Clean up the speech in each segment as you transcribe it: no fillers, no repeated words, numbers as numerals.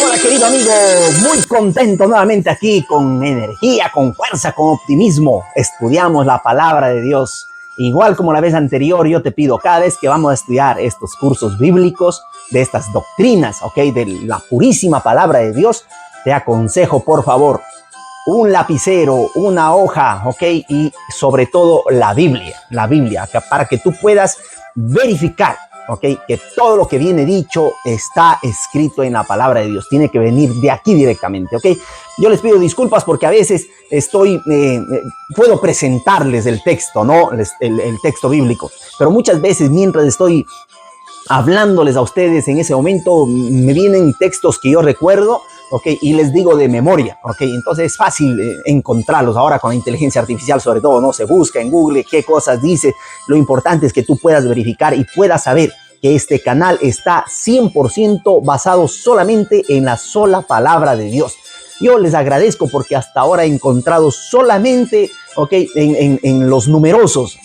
Hola querido amigo, muy contento nuevamente aquí con energía, con fuerza, con optimismo. Estudiamos la palabra de Dios. Igual como la vez anterior, yo te pido cada vez que vamos a estudiar estos cursos bíblicos, de estas doctrinas, ¿ok? De la purísima palabra de Dios, te aconsejo por favor un lapicero, una hoja, ¿ok? Y sobre todo la Biblia, para que tú puedas verificar, ¿ok? Que todo lo que viene dicho está escrito en la palabra de Dios. Tiene que venir de aquí directamente, ¿ok? Yo les pido disculpas porque a veces puedo presentarles el texto, ¿no? El texto bíblico, pero muchas veces mientras estoy hablándoles a ustedes en ese momento, me vienen textos que yo recuerdo, ¿ok? Y les digo de memoria, ¿ok? Entonces es fácil encontrarlos ahora con la inteligencia artificial, sobre todo, ¿no? Se busca en Google qué cosas dice. Lo importante es que tú puedas verificar y puedas saber que este canal está 100% basado solamente en la sola palabra de Dios. Yo les agradezco porque hasta ahora he encontrado solamente, ¿ok? En los numerosos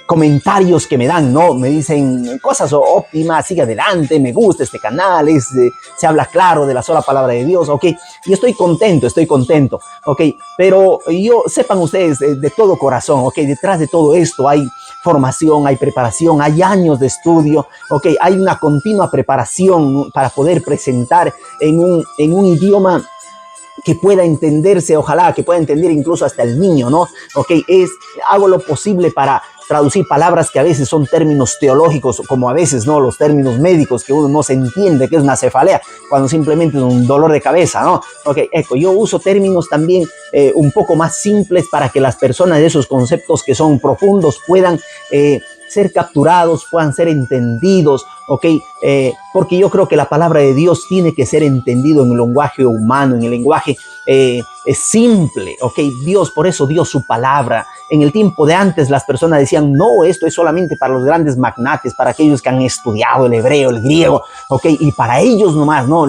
comentarios que me dan, ¿no? Me dicen cosas óptimas, sigue adelante, me gusta este canal, se habla claro de la sola palabra de Dios, ¿ok? Y estoy contento, ¿ok? Pero sepan ustedes de todo corazón, ¿ok? Detrás de todo esto hay formación, hay preparación, hay años de estudio, ¿ok? Hay una continua preparación para poder presentar en un idioma que pueda entenderse, ojalá que pueda entender incluso hasta el niño, ¿no? Ok, hago lo posible para traducir palabras que a veces son términos teológicos, como a veces, ¿no? Los términos médicos que uno no se entiende que es una cefalea, cuando simplemente es un dolor de cabeza, ¿no? Ok, yo uso términos también un poco más simples para que las personas de esos conceptos que son profundos puedan ser capturados, puedan ser entendidos, ¿ok? Porque yo creo que la palabra de Dios tiene que ser entendido en el lenguaje humano, en el lenguaje simple, ¿ok? Por eso dio su palabra. En el tiempo de antes las personas decían, no, esto es solamente para los grandes magnates, para aquellos que han estudiado el hebreo, el griego, ¿ok? Y para ellos nomás, ¿no?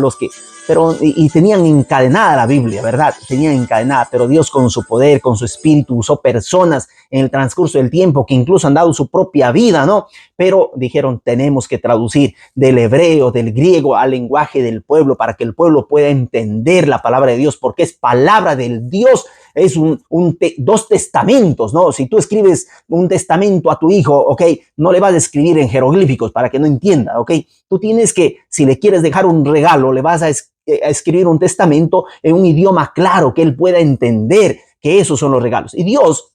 Y tenían encadenada la Biblia, ¿verdad? Tenían encadenada, pero Dios con su poder, con su espíritu, usó personas en el transcurso del tiempo que incluso han dado su propia vida, ¿no? Pero dijeron, tenemos que traducir del hebreo, del griego al lenguaje del pueblo para que el pueblo pueda entender la palabra de Dios, porque es palabra del Dios. Es dos testamentos, ¿no? Si tú escribes un testamento a tu hijo, ¿ok? No le vas a escribir en jeroglíficos para que no entienda, ¿ok? Tú tienes que, si le quieres dejar un regalo, le vas a escribir un testamento en un idioma claro que él pueda entender que esos son los regalos. Y Dios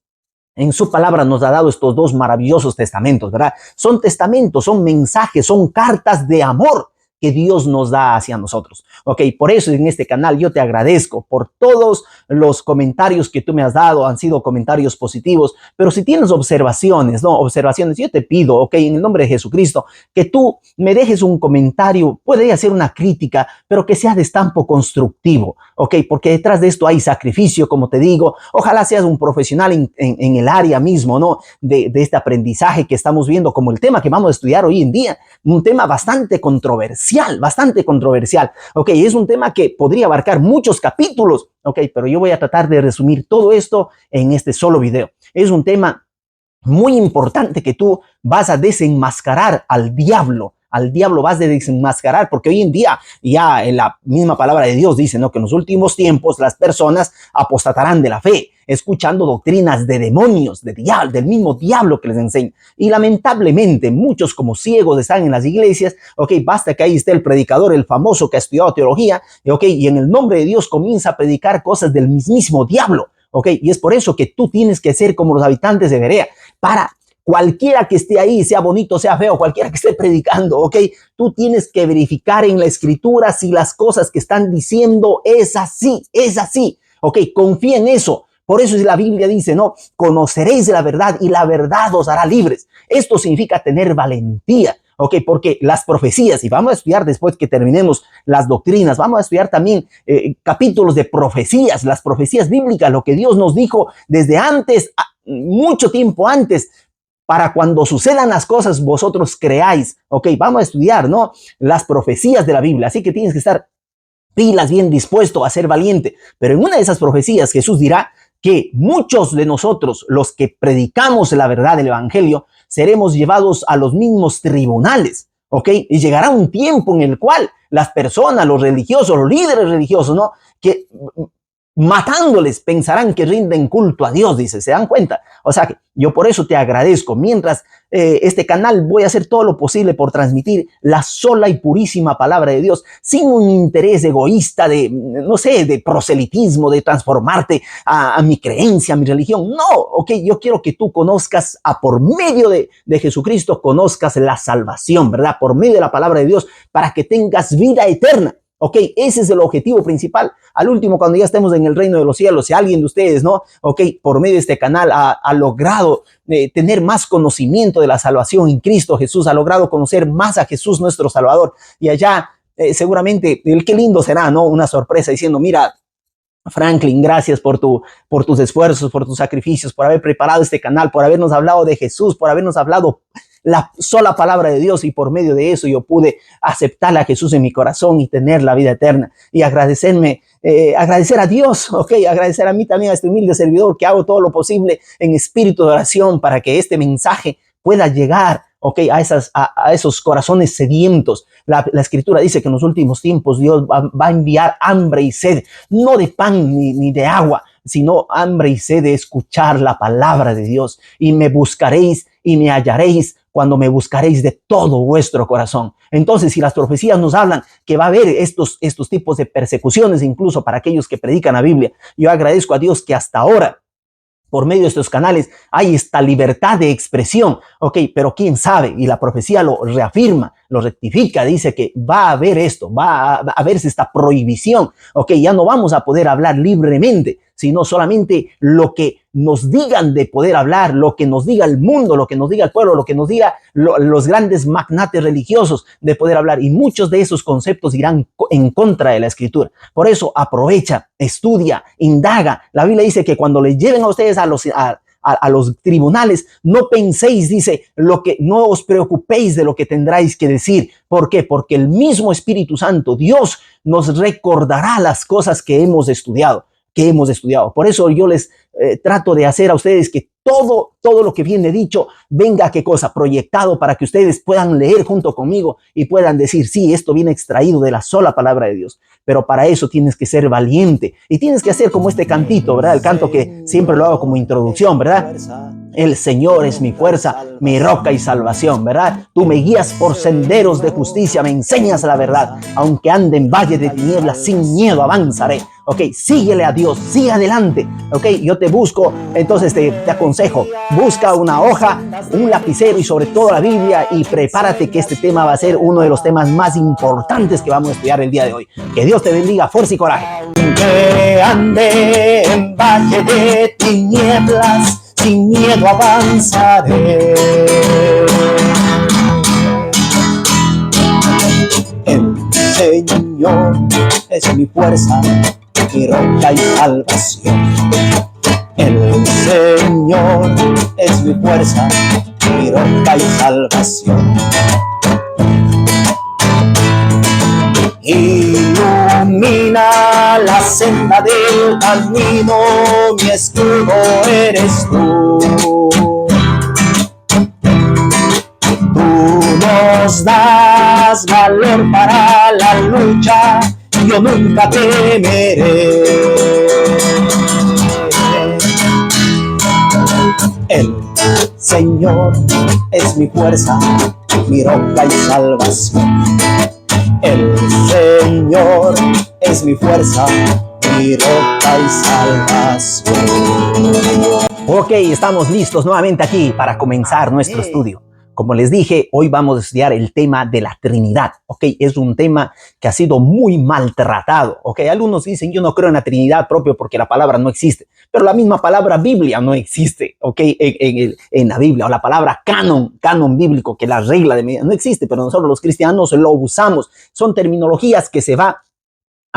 en su palabra nos ha dado estos dos maravillosos testamentos, ¿verdad? Son testamentos, son mensajes, son cartas de amor que Dios nos da hacia nosotros. Ok, por eso en este canal yo te agradezco por todos los comentarios que tú me has dado, han sido comentarios positivos, pero si tienes observaciones, yo te pido, ok, en el nombre de Jesucristo, que tú me dejes un comentario, puede ser una crítica, pero que sea de estampo constructivo, ok, porque detrás de esto hay sacrificio, como te digo, ojalá seas un profesional en el área mismo, ¿no? De este aprendizaje que estamos viendo como el tema que vamos a estudiar hoy en día, un tema bastante controversial, ok, es un tema que podría abarcar muchos capítulos, ok, pero yo voy a tratar de resumir todo esto en este solo video. Es un tema muy importante que tú vas a desenmascarar al diablo vas a desenmascarar, porque hoy en día ya en la misma palabra de Dios dice, ¿no? Que en los últimos tiempos las personas apostatarán de la fe, escuchando doctrinas de demonios, del mismo diablo que les enseña. Y lamentablemente muchos como ciegos están en las iglesias, ok, basta que ahí esté el predicador, el famoso que ha estudiado teología, ok, y en el nombre de Dios comienza a predicar cosas del mismísimo diablo, ok, y es por eso que tú tienes que ser como los habitantes de Berea, para cualquiera que esté ahí, sea bonito, sea feo, cualquiera que esté predicando, ¿ok? Tú tienes que verificar en la escritura si las cosas que están diciendo es así, ¿ok? Confía en eso. Por eso la Biblia dice, ¿no? Conoceréis la verdad y la verdad os hará libres. Esto significa tener valentía, ¿ok? Porque las profecías, y vamos a estudiar después que terminemos las doctrinas, vamos a estudiar también capítulos de profecías, las profecías bíblicas, lo que Dios nos dijo desde antes, mucho tiempo antes, para cuando sucedan las cosas vosotros creáis, ok, vamos a estudiar, ¿no? Las profecías de la Biblia, así que tienes que estar pilas, bien dispuesto a ser valiente, pero en una de esas profecías Jesús dirá que muchos de nosotros, los que predicamos la verdad del evangelio, seremos llevados a los mismos tribunales, ¿ok? Y llegará un tiempo en el cual las personas, los religiosos, los líderes religiosos, ¿no? Que matándoles pensarán que rinden culto a Dios, dice, ¿se dan cuenta? O sea, que yo por eso te agradezco. Mientras este canal voy a hacer todo lo posible por transmitir la sola y purísima palabra de Dios, sin un interés egoísta de, no sé, de proselitismo, de transformarte a mi creencia, a mi religión. No, ok, yo quiero que tú conozcas, por medio de Jesucristo, conozcas la salvación, ¿verdad? Por medio de la palabra de Dios, para que tengas vida eterna. Ok, ese es el objetivo principal. Al último, cuando ya estemos en el reino de los cielos, si alguien de ustedes, ¿no? Ok, por medio de este canal ha logrado tener más conocimiento de la salvación en Cristo Jesús, ha logrado conocer más a Jesús nuestro Salvador, y allá seguramente, qué lindo será, ¿no? Una sorpresa diciendo, mira, Franklin, gracias por tus esfuerzos, por tus sacrificios, por haber preparado este canal, por habernos hablado de Jesús, por habernos hablado la sola palabra de Dios, y por medio de eso yo pude aceptar a Jesús en mi corazón y tener la vida eterna y agradecer a Dios, ok, agradecer a mí también, a este humilde servidor, que hago todo lo posible en espíritu de oración para que este mensaje pueda llegar, ok, a esos corazones sedientos. La Escritura dice que en los últimos tiempos Dios va a enviar hambre y sed, no de pan ni de agua, sino hambre y sed de escuchar la palabra de Dios. Y me buscaréis y me hallaréis cuando me buscaréis de todo vuestro corazón. Entonces, si las profecías nos hablan que va a haber estos tipos de persecuciones, incluso para aquellos que predican la Biblia, yo agradezco a Dios que hasta ahora, por medio de estos canales, hay esta libertad de expresión, ok, pero quién sabe, y la profecía lo reafirma, lo rectifica, dice que va a haber esto, va a verse esta prohibición, ok, ya no vamos a poder hablar libremente, sino solamente lo que nos digan de poder hablar, lo que nos diga el mundo, lo que nos diga el pueblo, lo que nos diga los grandes magnates religiosos de poder hablar, y muchos de esos conceptos irán en contra de la Escritura. Por eso aprovecha, estudia, indaga. La Biblia dice que cuando les lleven a ustedes a los tribunales, no penséis, dice, no os preocupéis de lo que tendráis que decir. ¿Por qué? Porque el mismo Espíritu Santo, Dios, nos recordará las cosas que hemos estudiado. Por eso yo les trato de hacer a ustedes que todo lo que viene dicho venga, ¿qué cosa? Proyectado, para que ustedes puedan leer junto conmigo y puedan decir, sí, esto viene extraído de la sola palabra de Dios. Pero para eso tienes que ser valiente y tienes que hacer como este cantito, ¿verdad? El canto que siempre lo hago como introducción, ¿verdad? El Señor es mi fuerza, mi roca y salvación, ¿verdad? Tú me guías por senderos de justicia, me enseñas la verdad. Aunque ande en valle de tinieblas, sin miedo avanzaré. Ok, síguele a Dios, sigue adelante. Ok, yo te busco, entonces te aconsejo, busca una hoja, un lapicero y sobre todo la Biblia, y prepárate que este tema va a ser uno de los temas más importantes que vamos a estudiar el día de hoy. Que Dios te bendiga, fuerza y coraje. Aunque ande en valle de tinieblas, sin miedo avanzaré. El Señor es mi fuerza, mi roca y salvación. El Señor es mi fuerza, mi roca y salvación. Ilumina la senda del camino, mi escudo eres tú. Tú nos das valor para la lucha, yo nunca temeré. El Señor es mi fuerza, mi roca y salvación. El Señor es mi fuerza, mi roca y salvación. Ok, estamos listos nuevamente aquí para comenzar nuestro estudio. Como les dije, hoy vamos a estudiar el tema de la Trinidad, ¿ok? Es un tema que ha sido muy maltratado, ¿ok? Algunos dicen, yo no creo en la Trinidad propio porque la palabra no existe, pero la misma palabra Biblia no existe, ¿ok? En la Biblia, o la palabra canon bíblico, que la regla de medida no existe, pero nosotros los cristianos lo usamos. Son terminologías que se va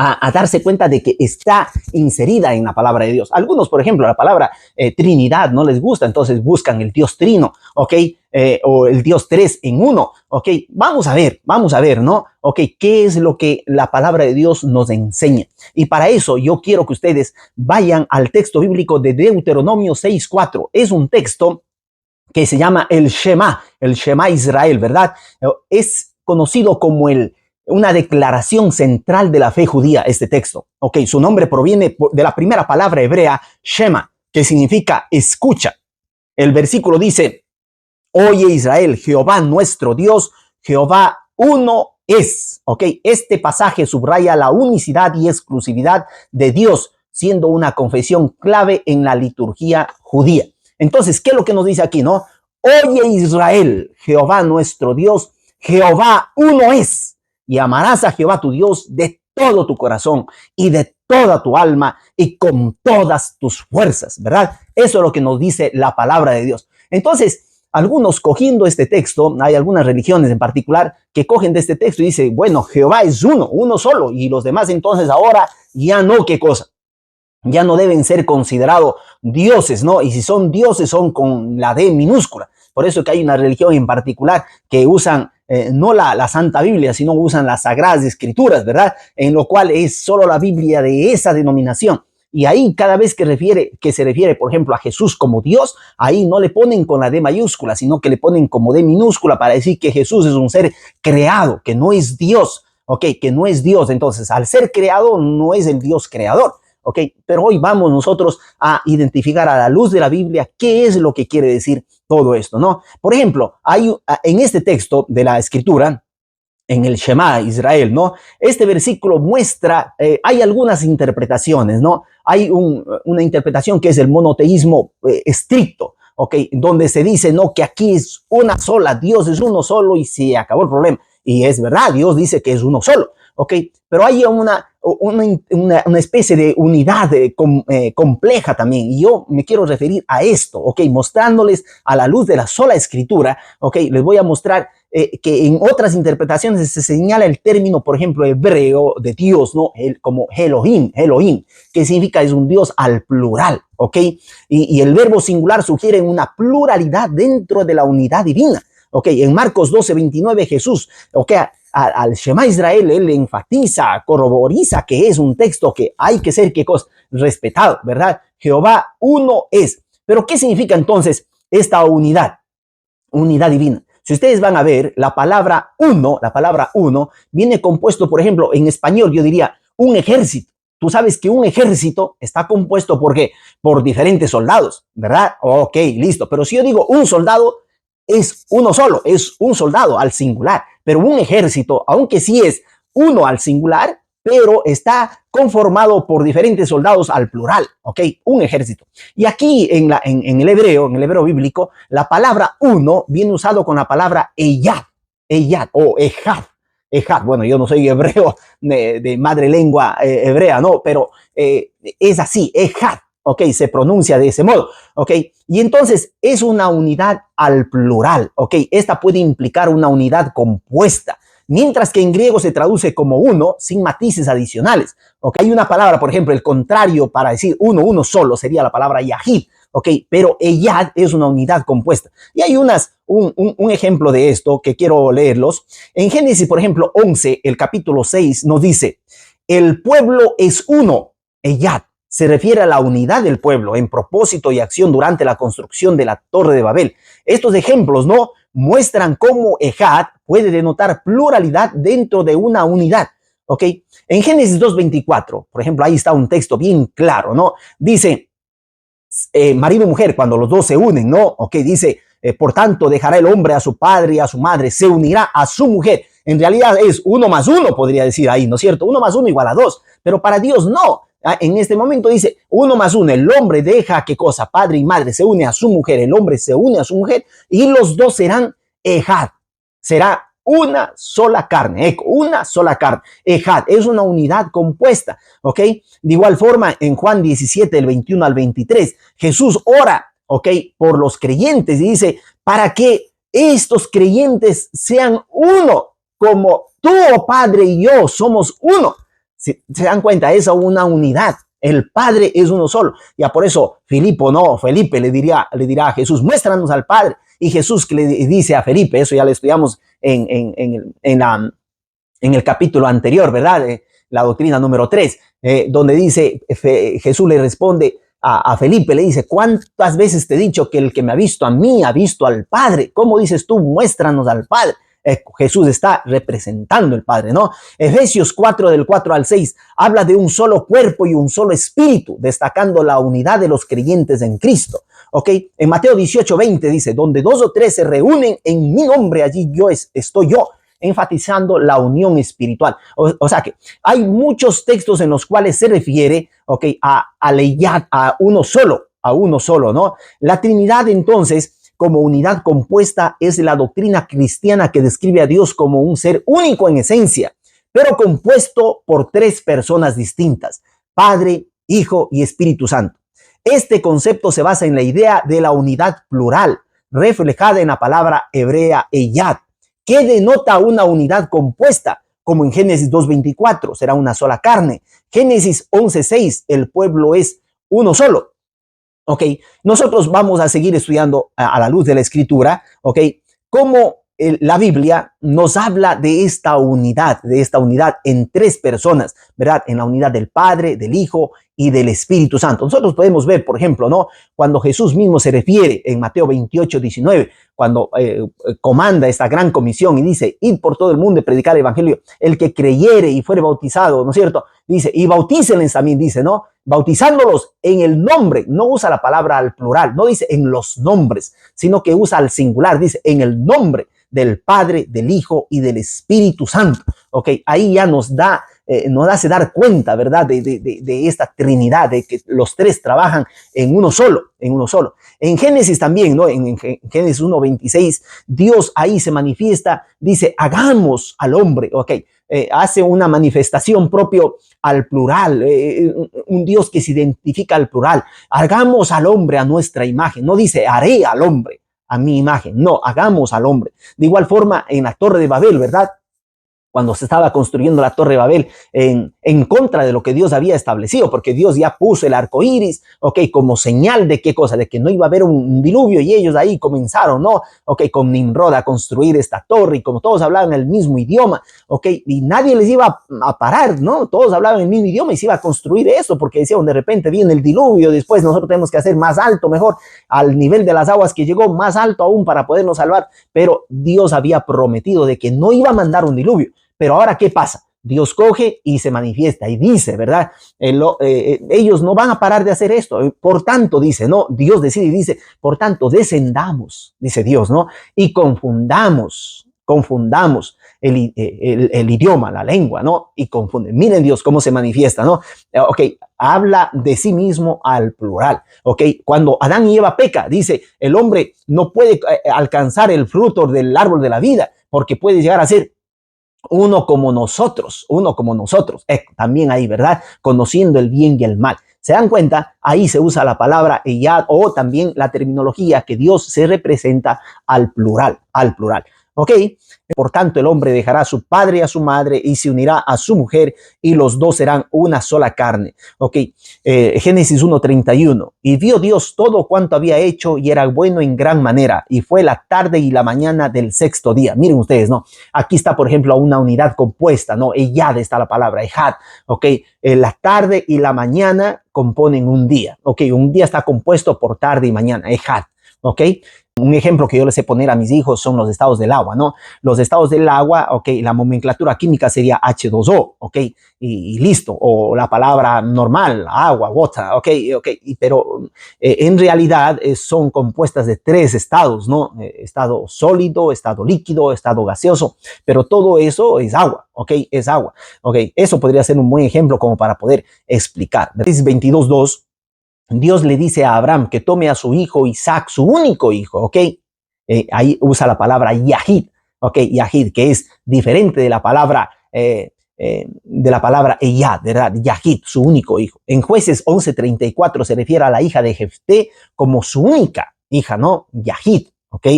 a darse cuenta de que está inserida en la palabra de Dios. Algunos, por ejemplo, la palabra Trinidad no les gusta, entonces buscan el Dios Trino, ¿ok? O el Dios 3 en 1, ¿ok? Vamos a ver, ¿no? ¿Ok? ¿Qué es lo que la palabra de Dios nos enseña? Y para eso yo quiero que ustedes vayan al texto bíblico de Deuteronomio 6:4. Es un texto que se llama el Shema Israel, ¿verdad? Es conocido como una declaración central de la fe judía, este texto. Ok, su nombre proviene de la primera palabra hebrea, Shema, que significa escucha. El versículo dice: oye Israel, Jehová nuestro Dios, Jehová uno es. Ok, este pasaje subraya la unicidad y exclusividad de Dios, siendo una confesión clave en la liturgia judía. Entonces, ¿qué es lo que nos dice aquí, no? Oye Israel, Jehová nuestro Dios, Jehová uno es. Y amarás a Jehová tu Dios de todo tu corazón y de toda tu alma y con todas tus fuerzas, ¿verdad? Eso es lo que nos dice la palabra de Dios. Entonces, algunos cogiendo este texto, hay algunas religiones en particular que cogen de este texto y dicen, bueno, Jehová es uno solo, y los demás entonces ahora ya no, ¿qué cosa? Ya no deben ser considerados dioses, ¿no? Y si son dioses, son con la D minúscula. Por eso que hay una religión en particular que usan no la Santa Biblia, sino usan las Sagradas Escrituras, ¿verdad? En lo cual es solo la Biblia de esa denominación. Y ahí cada vez que se refiere, por ejemplo, a Jesús como Dios, ahí no le ponen con la D mayúscula, sino que le ponen como D minúscula para decir que Jesús es un ser creado, que no es Dios, ¿ok? Que no es Dios. Entonces, al ser creado, no es el Dios creador. ¿Ok? Pero hoy vamos nosotros a identificar a la luz de la Biblia qué es lo que quiere decir todo esto, ¿no? Por ejemplo, hay en este texto de la Escritura, en el Shema Israel, ¿no? Este versículo muestra, hay algunas interpretaciones, ¿no? Hay una interpretación que es el monoteísmo estricto, ¿ok? Donde se dice, no, que aquí es una sola, Dios es uno solo y se acabó el problema. Y es verdad, Dios dice que es uno solo, ¿ok? Pero hay una especie de unidad compleja también. Y yo me quiero referir a esto, ¿ok? Mostrándoles a la luz de la sola Escritura, ¿ok? Les voy a mostrar que en otras interpretaciones se señala el término, por ejemplo, hebreo de Dios, ¿no? Como Elohim, que significa es un Dios al plural, ¿ok? Y el verbo singular sugiere una pluralidad dentro de la unidad divina. Ok, en Marcos 12:29 Jesús, ok, al Shema Israel, él enfatiza, corroboriza que es un texto que hay que ser, ¿qué cosa? Respetado, ¿verdad? Jehová uno es. Pero ¿qué significa entonces esta unidad? Unidad divina. Si ustedes van a ver, la palabra uno viene compuesto, por ejemplo, en español yo diría un ejército. Tú sabes que un ejército está compuesto ¿por qué? Por diferentes soldados, ¿verdad? Ok, listo. Pero si yo digo un soldado, es uno solo, es un soldado al singular, pero un ejército, aunque sí es uno al singular, pero está conformado por diferentes soldados al plural, ¿ok? Un ejército. Y aquí en el hebreo bíblico, la palabra uno viene usado con la palabra eyad o ejad. Bueno, yo no soy hebreo de madre lengua hebrea, no, pero es así, ejad. Ok, se pronuncia de ese modo, ok, y entonces es una unidad al plural, ok, esta puede implicar una unidad compuesta, mientras que en griego se traduce como uno sin matices adicionales, ok, hay una palabra, por ejemplo, el contrario para decir uno solo sería la palabra yahid, ok, pero eyad es una unidad compuesta, y hay un ejemplo de esto que quiero leerlos, en Génesis, por ejemplo, 11, el capítulo 6 nos dice, el pueblo es uno, eyad. Se refiere a la unidad del pueblo en propósito y acción durante la construcción de la Torre de Babel. Estos ejemplos, ¿no? Muestran cómo ejad puede denotar pluralidad dentro de una unidad, ¿ok? En Génesis 2:24, por ejemplo, ahí está un texto bien claro, ¿no? Dice, marido y mujer, cuando los dos se unen, ¿no? Ok, dice, por tanto, dejará el hombre a su padre y a su madre, se unirá a su mujer. En realidad es 1 más 1, podría decir ahí, ¿no es cierto? 1 más 1 igual a 2, pero para Dios no. En este momento dice 1 más 1, el hombre deja ¿qué cosa? Padre y madre, se une a su mujer, el hombre se une a su mujer y los dos serán ejad, será una sola carne, una sola carne. Ejad es una unidad compuesta, ¿ok? De igual forma, en Juan 17, el 21 al 23, Jesús ora, ¿ok? Por los creyentes y dice, para que estos creyentes sean uno, como tú, oh Padre, y yo somos uno. Si se dan cuenta, es una unidad. El Padre es uno solo. Ya por eso Felipe le dirá a Jesús, muéstranos al Padre. Y Jesús que le dice a Felipe, eso ya lo estudiamos en el capítulo anterior, ¿verdad? La doctrina número 3, donde dice, Jesús le responde a Felipe, le dice, ¿cuántas veces te he dicho que el que me ha visto a mí ha visto al Padre? ¿Cómo dices tú, muéstranos al Padre? Jesús está representando el Padre, ¿no? Efesios 4, del 4 al 6, habla de un solo cuerpo y un solo espíritu, destacando la unidad de los creyentes en Cristo. ¿Ok? En Mateo 18, 20 dice, donde 2 o 3 se reúnen en mi nombre, allí estoy yo, enfatizando la unión espiritual. O sea que hay muchos textos en los cuales se refiere, ¿ok?, a uno solo, ¿no? La Trinidad, entonces, como unidad compuesta, es la doctrina cristiana que describe a Dios como un ser único en esencia, pero compuesto por 3 personas distintas: Padre, Hijo y Espíritu Santo. Este concepto se basa en la idea de la unidad plural, reflejada en la palabra hebrea eyad, que denota una unidad compuesta, como en Génesis 2:24, será una sola carne. Génesis 11:6, el pueblo es uno solo. Ok, nosotros vamos a seguir estudiando a la luz de la Escritura, ok, cómo la Biblia nos habla de esta unidad en 3 personas, ¿verdad? En la unidad del Padre, del Hijo y del Espíritu Santo. Nosotros podemos ver, por ejemplo, ¿no?, cuando Jesús mismo se refiere en Mateo 28, 19, cuando comanda esta gran comisión y dice, id por todo el mundo y predicar el evangelio, el que creyere y fuere bautizado, ¿no es cierto? Dice, y bautícenles también, dice, ¿no? Bautizándolos en el nombre, no usa la palabra al plural, no dice en los nombres, sino que usa al singular, dice en el nombre del Padre, del Hijo y del Espíritu Santo. Ok, ahí ya nos hace dar cuenta, ¿verdad?, de esta Trinidad, de que los 3 trabajan en uno solo. En Génesis también, ¿no? En Génesis 1:26, Dios ahí se manifiesta, dice, hagamos al hombre, ok, hace una manifestación propio al plural, un Dios que se identifica al plural. Hagamos al hombre a nuestra imagen, no dice haré al hombre a mi imagen, no, hagamos al hombre. De igual forma, en la Torre de Babel, ¿verdad?, cuando se estaba construyendo la Torre de Babel en contra de lo que Dios había establecido, porque Dios ya puso el arco iris, ok, como señal de qué cosa, de que no iba a haber un diluvio, y ellos ahí comenzaron, ¿no? Ok, con Nimrod a construir esta torre, y como todos hablaban el mismo idioma, ok, y nadie les iba a parar, ¿no? Todos hablaban el mismo idioma y se iba a construir eso, porque decían, de repente viene el diluvio, después nosotros tenemos que hacer más alto, mejor, al nivel de las aguas que llegó, más alto aún para podernos salvar, pero Dios había prometido de que no iba a mandar un diluvio. Pero ahora, ¿qué pasa? Dios coge y se manifiesta y dice, ¿verdad? Ellos no van a parar de hacer esto. Por tanto, dice, ¿no? Dios decide y dice, por tanto, descendamos, dice Dios, ¿no? Y confundamos el idioma, la lengua, ¿no? Y confunden. Miren Dios cómo se manifiesta, ¿no? Ok, habla de sí mismo al plural. Ok, cuando Adán y Eva peca, dice, el hombre no puede alcanzar el fruto del árbol de la vida porque puede llegar a ser uno como nosotros, también ahí, ¿verdad? Conociendo el bien y el mal. ¿Se dan cuenta? Ahí se usa la palabra eyad, o también la terminología que Dios se representa al plural. ¿Ok? Por tanto, el hombre dejará a su padre y a su madre y se unirá a su mujer y los 2 serán una sola carne. ¿Ok? Génesis 1:31. Y vio Dios todo cuanto había hecho y era bueno en gran manera. Y fue la tarde y la mañana del 6º día. Miren ustedes, ¿no? Aquí está, por ejemplo, una unidad compuesta, ¿no? Eyad está la palabra, ejad. ¿Ok? La tarde y la mañana componen un día. ¿Ok? Un día está compuesto por tarde y mañana, ejad. ¿Ok? Un ejemplo que yo les sé poner a mis hijos son los estados del agua, ¿no? Los estados del agua, ok, la nomenclatura química sería H2O, ok, y listo, o la palabra normal, agua, water, ok, pero en realidad son compuestas de 3 estados, ¿no? Estado sólido, estado líquido, estado gaseoso, pero todo eso es agua, ok, es agua, ok, eso podría ser un buen ejemplo como para poder explicar. Génesis 22:2. Dios le dice a Abraham que tome a su hijo Isaac, su único hijo, ¿ok? Ahí usa la palabra Yahid, ¿ok? Yahid, que es diferente de la palabra Eyad, ¿verdad? Yahid, su único hijo. En Jueces 11:34 se refiere a la hija de Jefté como su única hija, ¿no? Yahid, ¿ok?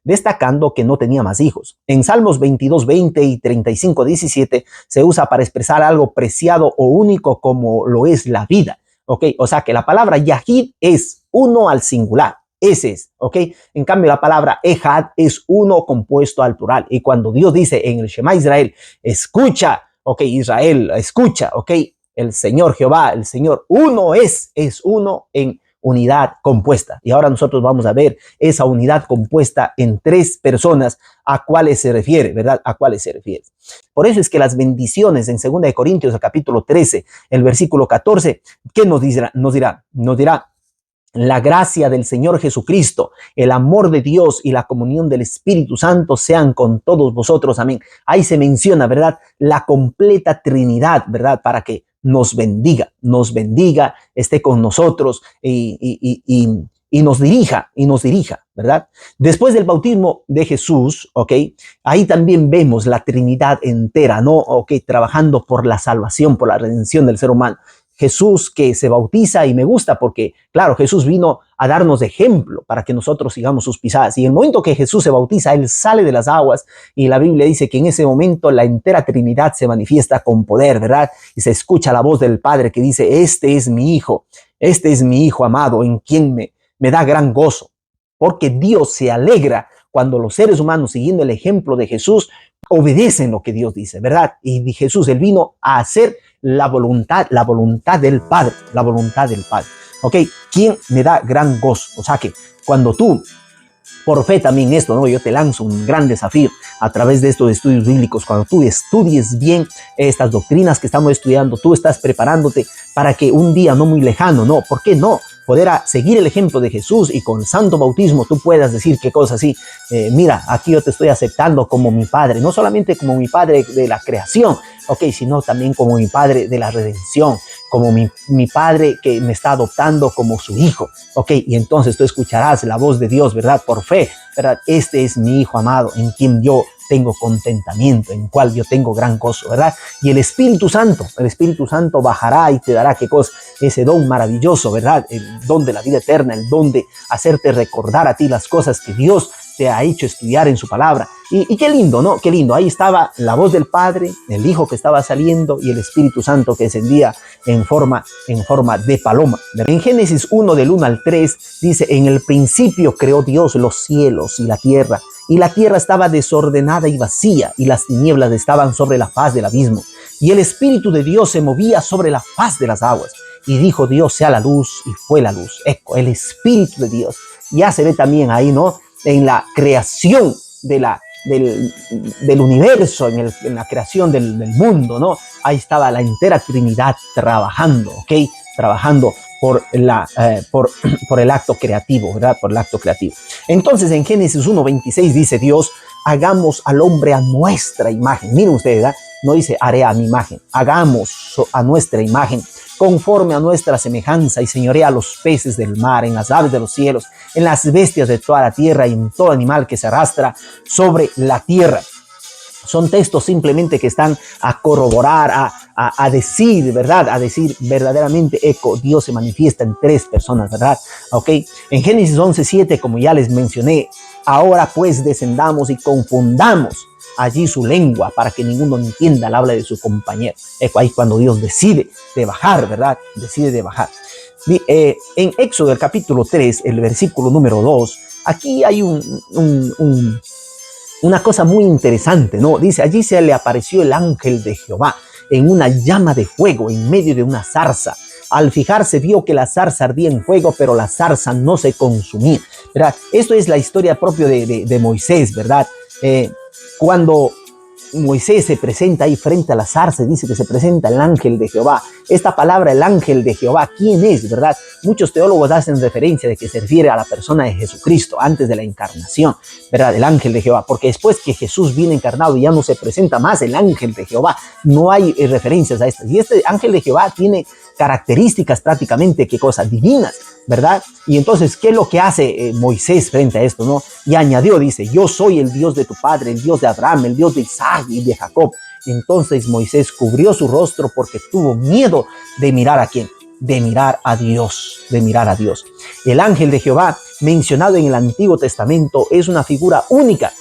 Destacando que no tenía más hijos. En Salmos 22:20 y 35:17 se usa para expresar algo preciado o único como lo es la vida. ¿Ok? O sea que la palabra Yahid es uno al singular. Ese es, ¿ok? En cambio, la palabra Ejad es uno compuesto al plural. Y cuando Dios dice en el Shema Israel, escucha, ¿ok? Israel, escucha, ¿ok? El Señor Jehová, el Señor, uno es uno en unidad compuesta. Y ahora nosotros vamos a ver esa unidad compuesta en 3 personas, a cuáles se refiere, ¿verdad? A cuáles se refiere. Por eso es que las bendiciones en 2 de Corintios, el capítulo 13, el versículo 14, ¿qué nos dirá? Nos dirá: la gracia del Señor Jesucristo, el amor de Dios y la comunión del Espíritu Santo sean con todos vosotros. Amén. Ahí se menciona, ¿verdad?, la completa Trinidad, ¿verdad?, para que nos bendiga, esté con nosotros y nos dirija, ¿verdad? Después del bautismo de Jesús, ¿ok? Ahí también vemos la Trinidad entera, ¿no? ¿Ok? Trabajando por la salvación, por la redención del ser humano. Jesús que se bautiza, y me gusta porque, claro, Jesús vino a darnos ejemplo para que nosotros sigamos sus pisadas. Y en el momento que Jesús se bautiza, Él sale de las aguas y la Biblia dice que en ese momento la entera Trinidad se manifiesta con poder, ¿verdad? Y se escucha la voz del Padre que dice: este es mi Hijo amado, en quien me da gran gozo. Porque Dios se alegra cuando los seres humanos, siguiendo el ejemplo de Jesús, obedecen lo que Dios dice, ¿verdad? Y Jesús, Él vino a hacer la voluntad del Padre, ¿ok? ¿Quién me da gran gozo? O sea que cuando tú, por fe también esto, ¿no? Yo te lanzo un gran desafío a través de estos estudios bíblicos. Cuando tú estudies bien estas doctrinas que estamos estudiando, tú estás preparándote para que un día no muy lejano, ¿no? ¿Por qué no? Poder seguir el ejemplo de Jesús y con santo bautismo tú puedas decir qué cosa así: mira, aquí yo te estoy aceptando como mi Padre, no solamente como mi Padre de la creación, ok, sino también como mi Padre de la redención, como mi Padre que me está adoptando como su Hijo, ok. Y entonces tú escucharás la voz de Dios, ¿verdad? Por fe, ¿verdad? Este es mi Hijo amado, en quien yo tengo contentamiento, en cual yo tengo gran gozo, ¿verdad? Y el Espíritu Santo bajará y te dará, ¿qué cosa? Ese don maravilloso, ¿verdad? El don de la vida eterna, el don de hacerte recordar a ti las cosas que Dios te ha hecho estudiar en su palabra. Y qué lindo, ¿no? Qué lindo. Ahí estaba la voz del Padre, el Hijo que estaba saliendo y el Espíritu Santo que descendía en forma de paloma. En Génesis 1, del 1 al 3, dice: en el principio creó Dios los cielos y la tierra estaba desordenada y vacía, y las tinieblas estaban sobre la faz del abismo, y el Espíritu de Dios se movía sobre la faz de las aguas. Y dijo Dios: sea la luz, y fue la luz. Eco, el Espíritu de Dios. Ya se ve también ahí, ¿no? En la creación del universo, en la creación del mundo, ¿no? Ahí estaba la entera Trinidad trabajando, ¿ok? Trabajando por el acto creativo, ¿verdad? Por el acto creativo. Entonces, en Génesis 1:26 dice Dios: hagamos al hombre a nuestra imagen. Miren ustedes, ¿verdad? No dice haré a mi imagen, hagamos a nuestra imagen, conforme a nuestra semejanza, y señorea a los peces del mar, en las aves de los cielos, en las bestias de toda la tierra y en todo animal que se arrastra sobre la tierra. Son textos simplemente que están a corroborar, a decir, ¿verdad? A decir verdaderamente, Dios se manifiesta en 3 personas, ¿verdad? ¿Ok? En Génesis 11:7, como ya les mencioné: ahora pues descendamos y confundamos allí su lengua, para que ninguno entienda el habla de su compañero. Ahí cuando Dios decide de bajar, ¿verdad? Decide de bajar. En Éxodo, el capítulo 3, el versículo número 2, aquí hay una cosa muy interesante, ¿no? Dice: allí se le apareció el ángel de Jehová en una llama de fuego en medio de una zarza. Al fijarse vio que la zarza ardía en fuego, pero la zarza no se consumía, ¿verdad? Esto es la historia propia de Moisés, ¿verdad? Cuando Moisés se presenta ahí frente a la zarza, dice que se presenta el ángel de Jehová. Esta palabra, el ángel de Jehová, ¿quién es, verdad? Muchos teólogos hacen referencia de que se refiere a la persona de Jesucristo antes de la encarnación, ¿verdad? El ángel de Jehová, porque después que Jesús viene encarnado ya no se presenta más el ángel de Jehová. No hay referencias a estas. Y este ángel de Jehová tiene características prácticamente, ¿qué cosas? Divinas, ¿verdad? Y entonces, ¿qué es lo que hace Moisés frente a esto, no? Y añadió, dice: yo soy el Dios de tu padre, el Dios de Abraham, el Dios de Isaac y de Jacob. Entonces Moisés cubrió su rostro porque tuvo miedo de mirar ¿a quién? De mirar a Dios, El ángel de Jehová, mencionado en el Antiguo Testamento, es una figura única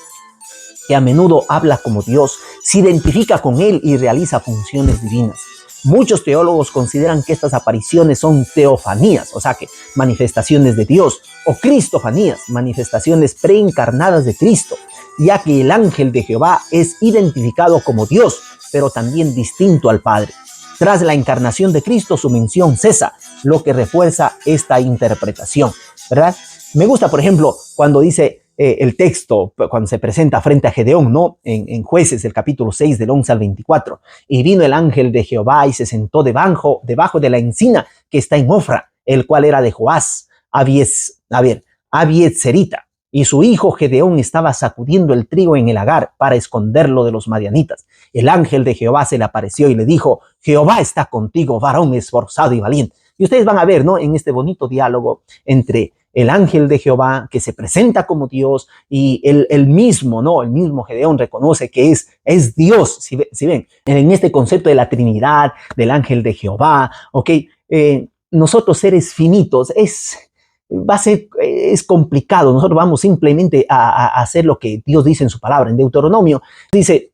que a menudo habla como Dios, se identifica con él y realiza funciones divinas. Muchos teólogos consideran que estas apariciones son teofanías, o sea que manifestaciones de Dios, o cristofanías, manifestaciones preencarnadas de Cristo, ya que el ángel de Jehová es identificado como Dios, pero también distinto al Padre. Tras la encarnación de Cristo, su mención cesa, lo que refuerza esta interpretación, ¿verdad? Me gusta, por ejemplo, cuando dice el texto, cuando se presenta frente a Gedeón, ¿no? En Jueces, el capítulo 6, del 11 al 24. Y vino el ángel de Jehová y se sentó debajo de la encina que está en Ofra, el cual era de Joás, Abiezerita. Y su hijo Gedeón estaba sacudiendo el trigo en el lagar para esconderlo de los madianitas. El ángel de Jehová se le apareció y le dijo: Jehová está contigo, varón esforzado y valiente. Y ustedes van a ver, ¿no? En este bonito diálogo entre el ángel de Jehová, que se presenta como Dios, y el mismo, ¿no? El mismo Gedeón reconoce que es Dios, si ven, en este concepto de la Trinidad, del ángel de Jehová, ¿ok? Nosotros seres finitos, es complicado. Nosotros vamos simplemente a hacer lo que Dios dice en su palabra. En Deuteronomio dice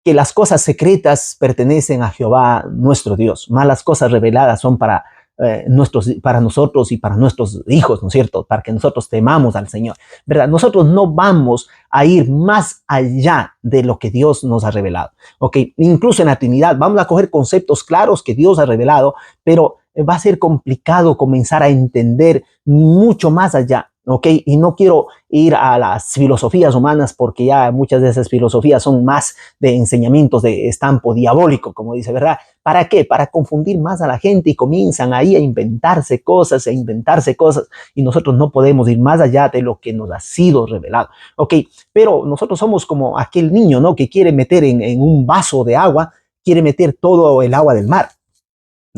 que las cosas secretas pertenecen a Jehová nuestro Dios, más las cosas reveladas son para nosotros y para nuestros hijos, ¿no es cierto? Para que nosotros temamos al Señor, ¿verdad? Nosotros no vamos a ir más allá de lo que Dios nos ha revelado, ¿ok? Incluso en la Trinidad vamos a coger conceptos claros que Dios ha revelado, pero va a ser complicado comenzar a entender mucho más allá, ¿ok? Y no quiero ir a las filosofías humanas porque ya muchas de esas filosofías son más de enseñamientos de estampo diabólico, como dice, ¿verdad? ¿Para qué? Para confundir más a la gente y comienzan ahí a inventarse cosas y nosotros no podemos ir más allá de lo que nos ha sido revelado, ¿ok? Pero nosotros somos como aquel niño, ¿no? Que quiere meter en un vaso de agua, quiere meter todo el agua del mar.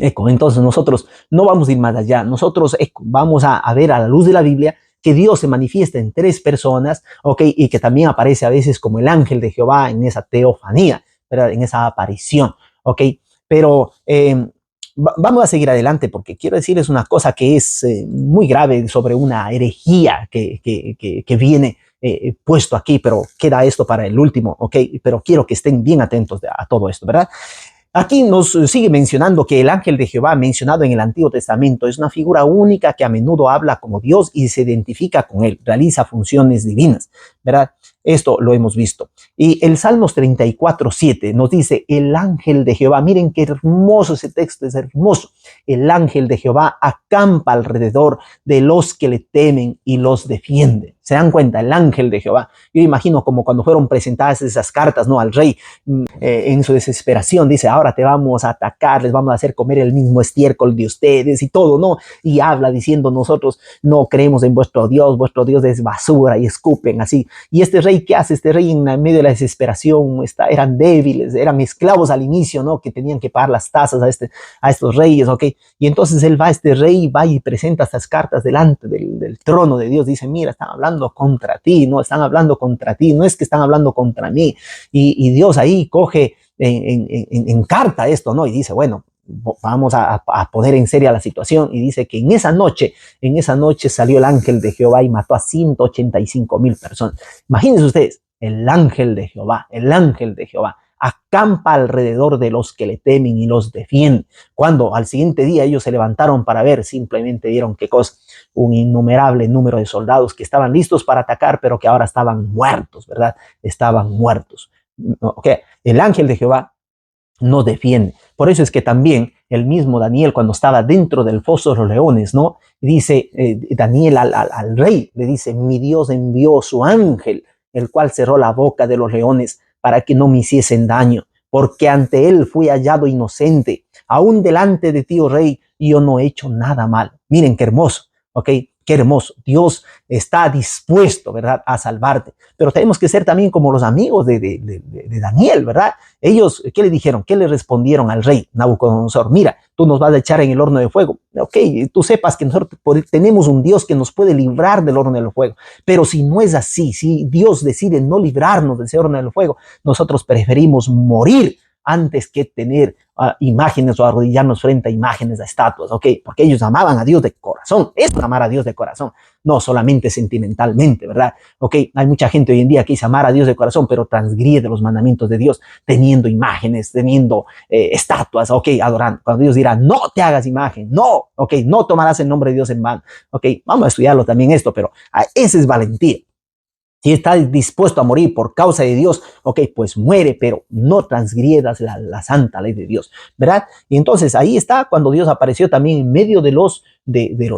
Entonces nosotros no vamos a ir más allá, nosotros vamos a ver a la luz de la Biblia que Dios se manifiesta en tres personas, ¿ok? Y que también aparece a veces como el ángel de Jehová en esa teofanía, ¿verdad? En esa aparición, ¿ok? Pero vamos a seguir adelante porque quiero decirles una cosa que es muy grave sobre una herejía que viene puesto aquí, pero queda esto para el último, ¿ok? Pero quiero que estén bien atentos a todo esto, ¿verdad? Aquí nos sigue mencionando que el ángel de Jehová mencionado en el Antiguo Testamento es una figura única que a menudo habla como Dios y se identifica con él, realiza funciones divinas, ¿verdad? Esto lo hemos visto. Y el Salmos 34:7 nos dice el ángel de Jehová. Miren qué hermoso ese texto, es hermoso. El ángel de Jehová acampa alrededor de los que le temen y los defiende. ¿Se dan cuenta? El ángel de Jehová. Yo imagino como cuando fueron presentadas esas cartas, ¿no? Al rey, en su desesperación, dice, ahora te vamos a atacar, les vamos a hacer comer el mismo estiércol de ustedes y todo, ¿no? Y habla diciendo, nosotros no creemos en vuestro Dios es basura, y escupen así. Y este rey, ¿qué hace? Este rey en medio de la desesperación, eran débiles, eran esclavos al inicio, ¿no? Que tenían que pagar las tasas a estos reyes, ¿ok? Y entonces este rey va y presenta estas cartas delante del trono de Dios, dice, mira, están hablando contra ti, no están hablando contra ti, no es que están hablando contra mí. Y Dios ahí coge en carta esto, ¿no? Y dice, bueno, vamos a poner en serio la situación. Y dice que en esa noche salió el ángel de Jehová y mató a 185,000 personas. Imagínense ustedes, el ángel de Jehová acampa alrededor de los que le temen y los defiende. Cuando al siguiente día ellos se levantaron para ver, simplemente vieron qué cosa, un innumerable número de soldados que estaban listos para atacar, pero que ahora estaban muertos, ¿verdad? Estaban muertos. Okay. El ángel de Jehová nos defiende. Por eso es que también el mismo Daniel, cuando estaba dentro del foso de los leones, ¿no? Dice Daniel al rey, le dice, mi Dios envió su ángel, el cual cerró la boca de los leones para que no me hiciesen daño, porque ante él fui hallado inocente, aún delante de ti, oh rey, yo no he hecho nada mal. Miren qué hermoso, ¿ok? Qué hermoso. Dios está dispuesto, ¿verdad?, a salvarte. Pero tenemos que ser también como los amigos de Daniel, ¿verdad? Ellos, ¿qué le dijeron? ¿Qué le respondieron al rey Nabucodonosor? Mira, tú nos vas a echar en el horno de fuego. Ok, tú sepas que nosotros tenemos un Dios que nos puede librar del horno del fuego. Pero si no es así, si Dios decide no librarnos de ese horno del fuego, nosotros preferimos morir antes que tener imágenes o arrodillarnos frente a imágenes, a estatuas, ¿ok? Porque ellos amaban a Dios de corazón. Es amar a Dios de corazón, no solamente sentimentalmente, ¿verdad? ¿Ok? Hay mucha gente hoy en día que dice amar a Dios de corazón, pero transgrede los mandamientos de Dios, teniendo imágenes, teniendo estatuas, ¿ok? Adorando. Cuando Dios dirá, no te hagas imagen, no, ¿ok? No tomarás el nombre de Dios en vano, ¿ok? Vamos a estudiarlo también esto, pero esa es valentía. Si estás dispuesto a morir por causa de Dios, ok, pues muere, pero no transgredas la santa ley de Dios, ¿verdad? Y entonces ahí está cuando Dios apareció también en medio de los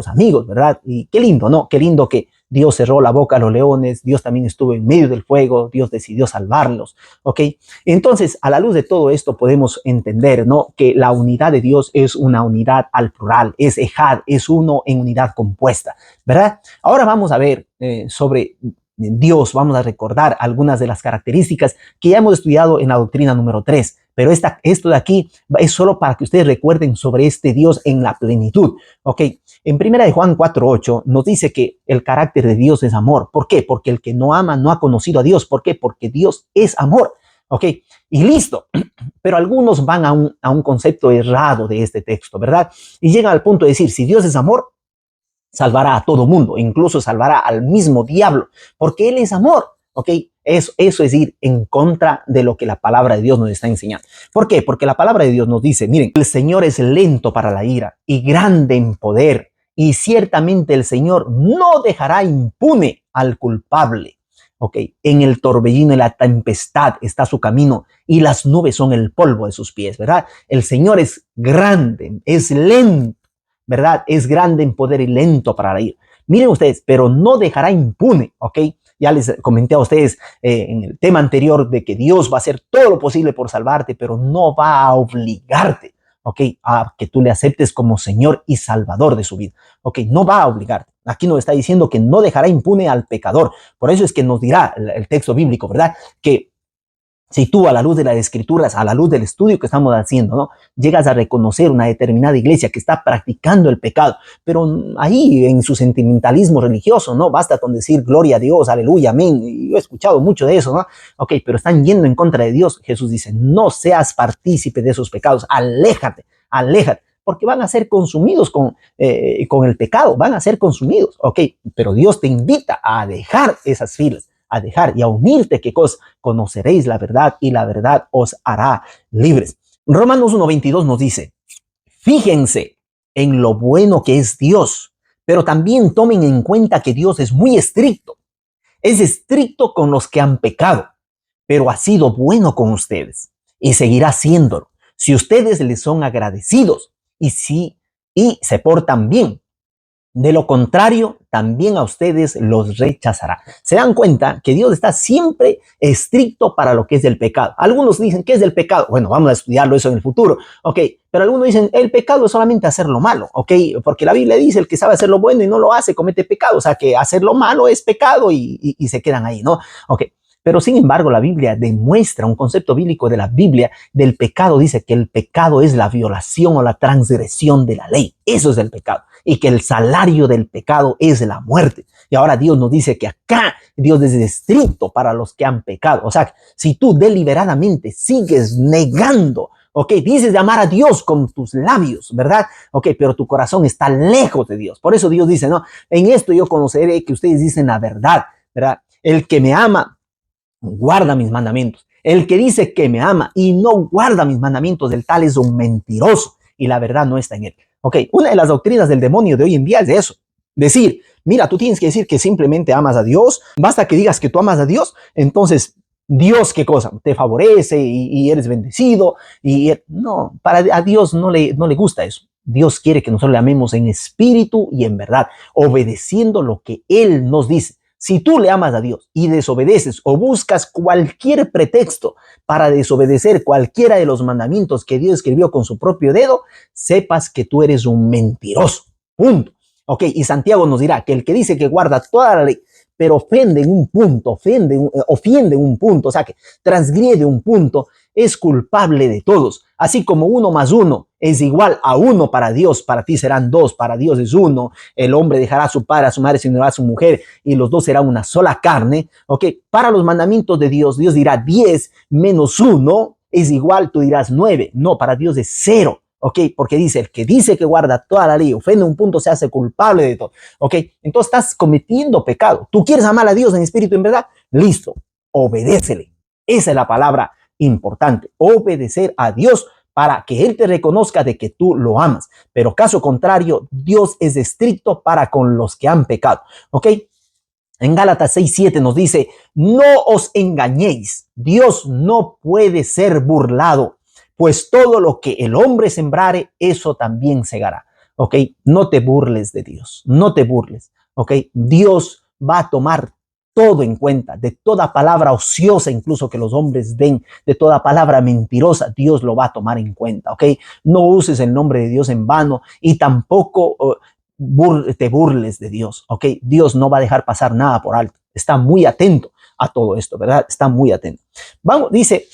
amigos, ¿verdad? Y qué lindo, ¿no? Qué lindo que Dios cerró la boca a los leones, Dios también estuvo en medio del fuego, Dios decidió salvarlos, ¿ok? Entonces, a la luz de todo esto podemos entender, ¿no? Que la unidad de Dios es una unidad al plural, es ejad, es uno en unidad compuesta, ¿verdad? Ahora vamos a ver sobre Dios, vamos a recordar algunas de las características que ya hemos estudiado en la doctrina número 3, pero esto de aquí es solo para que ustedes recuerden sobre este Dios en la plenitud, ¿ok? En 1 Juan 4:8 nos dice que el carácter de Dios es amor. ¿Por qué? Porque el que no ama no ha conocido a Dios. ¿Por qué? Porque Dios es amor, ¿ok? Y listo. Pero algunos van a un concepto errado de este texto, ¿verdad? Y llegan al punto de decir, si Dios es amor, salvará a todo mundo, incluso salvará al mismo diablo, porque Él es amor, ¿ok? Eso es ir en contra de lo que la palabra de Dios nos está enseñando. ¿Por qué? Porque la palabra de Dios nos dice, miren, el Señor es lento para la ira y grande en poder, y ciertamente el Señor no dejará impune al culpable. ¿Ok? En el torbellino y la tempestad está su camino y las nubes son el polvo de sus pies, ¿verdad? El Señor es grande, es lento, ¿verdad? Es grande en poder y lento para ir. Miren ustedes, pero no dejará impune, ¿ok? Ya les comenté a ustedes en el tema anterior de que Dios va a hacer todo lo posible por salvarte, pero no va a obligarte, ¿ok? A que tú le aceptes como Señor y Salvador de su vida, ¿ok? No va a obligarte. Aquí nos está diciendo que no dejará impune al pecador. Por eso es que nos dirá el texto bíblico, ¿verdad? Que si tú a la luz de las escrituras, a la luz del estudio que estamos haciendo, ¿no? Llegas a reconocer una determinada iglesia que está practicando el pecado, pero ahí en su sentimentalismo religioso, ¿no? Basta con decir gloria a Dios, aleluya, amén. Y yo he escuchado mucho de eso, ¿no? Ok, pero están yendo en contra de Dios. Jesús dice, no seas partícipe de esos pecados, aléjate, aléjate, porque van a ser consumidos con el pecado, van a ser consumidos, ok, pero Dios te invita a dejar esas filas, a dejar y a unirte, ¿qué cosa? Conoceréis la verdad y la verdad os hará libres. Romanos 1:22 nos dice, fíjense en lo bueno que es Dios, pero también tomen en cuenta que Dios es muy estricto. Es estricto con los que han pecado, pero ha sido bueno con ustedes y seguirá siéndolo si ustedes les son agradecidos y se portan bien. De lo contrario, también a ustedes los rechazará. Se dan cuenta que Dios está siempre estricto para lo que es el pecado. Algunos dicen, ¿qué es el pecado? Bueno, vamos a estudiarlo eso en el futuro, ¿ok? Pero algunos dicen, el pecado es solamente hacer lo malo, ¿ok? Porque la Biblia dice, el que sabe hacer lo bueno y no lo hace, comete pecado. O sea, que hacer lo malo es pecado y se quedan ahí, ¿no? Ok. Pero sin embargo, la Biblia demuestra un concepto bíblico de la Biblia del pecado. Dice que el pecado es la violación o la transgresión de la ley. Eso es el pecado. Y que el salario del pecado es la muerte. Y ahora Dios nos dice que acá Dios es estricto para los que han pecado. O sea, si tú deliberadamente sigues negando, ok, dices de amar a Dios con tus labios, ¿verdad? Ok, pero tu corazón está lejos de Dios. Por eso Dios dice, no, en esto yo conoceré que ustedes dicen la verdad, ¿verdad? El que me ama guarda mis mandamientos. El que dice que me ama y no guarda mis mandamientos, el tal es un mentiroso y la verdad no está en él. Ok, una de las doctrinas del demonio de hoy en día es eso. Decir, mira, tú tienes que decir que simplemente amas a Dios, basta que digas que tú amas a Dios, entonces Dios, ¿qué cosa? Te favorece y eres bendecido. No, a Dios no le gusta eso. Dios quiere que nosotros le amemos en espíritu y en verdad, obedeciendo lo que Él nos dice. Si tú le amas a Dios y desobedeces o buscas cualquier pretexto para desobedecer cualquiera de los mandamientos que Dios escribió con su propio dedo, sepas que tú eres un mentiroso. Punto. Ok, y Santiago nos dirá que el que dice que guarda toda la ley, pero ofende en un punto, ofiende en un punto, o sea que transgrede un punto, es culpable de todos. Así como 1 más 1 es igual a 1 para Dios, para ti serán 2, para Dios es 1. El hombre dejará a su padre, a su madre, se unirá a su mujer y los dos serán una sola carne. Ok, para los mandamientos de Dios, Dios dirá 10 menos 1 es igual, tú dirás 9. No, para Dios es 0. ¿Ok? Porque dice, el que dice que guarda toda la ley, ofende un punto, se hace culpable de todo. ¿Ok? Entonces estás cometiendo pecado. ¿Tú quieres amar a Dios en espíritu y en verdad? Listo, obedécele. Esa es la palabra importante, obedecer a Dios para que Él te reconozca de que tú lo amas. Pero caso contrario, Dios es estricto para con los que han pecado. ¿Ok? En Gálatas 6:7 nos dice, no os engañéis, Dios no puede ser burlado, pues todo lo que el hombre sembrare, eso también segará. ¿Ok? No te burles de Dios, no te burles. ¿Ok? Dios va a tomar todo en cuenta, de toda palabra ociosa incluso que los hombres den, de toda palabra mentirosa, Dios lo va a tomar en cuenta. ¿Ok? No uses el nombre de Dios en vano y tampoco te burles de Dios. ¿Ok? Dios no va a dejar pasar nada por alto. Está muy atento a todo esto, ¿verdad? Está muy atento. Vamos, dice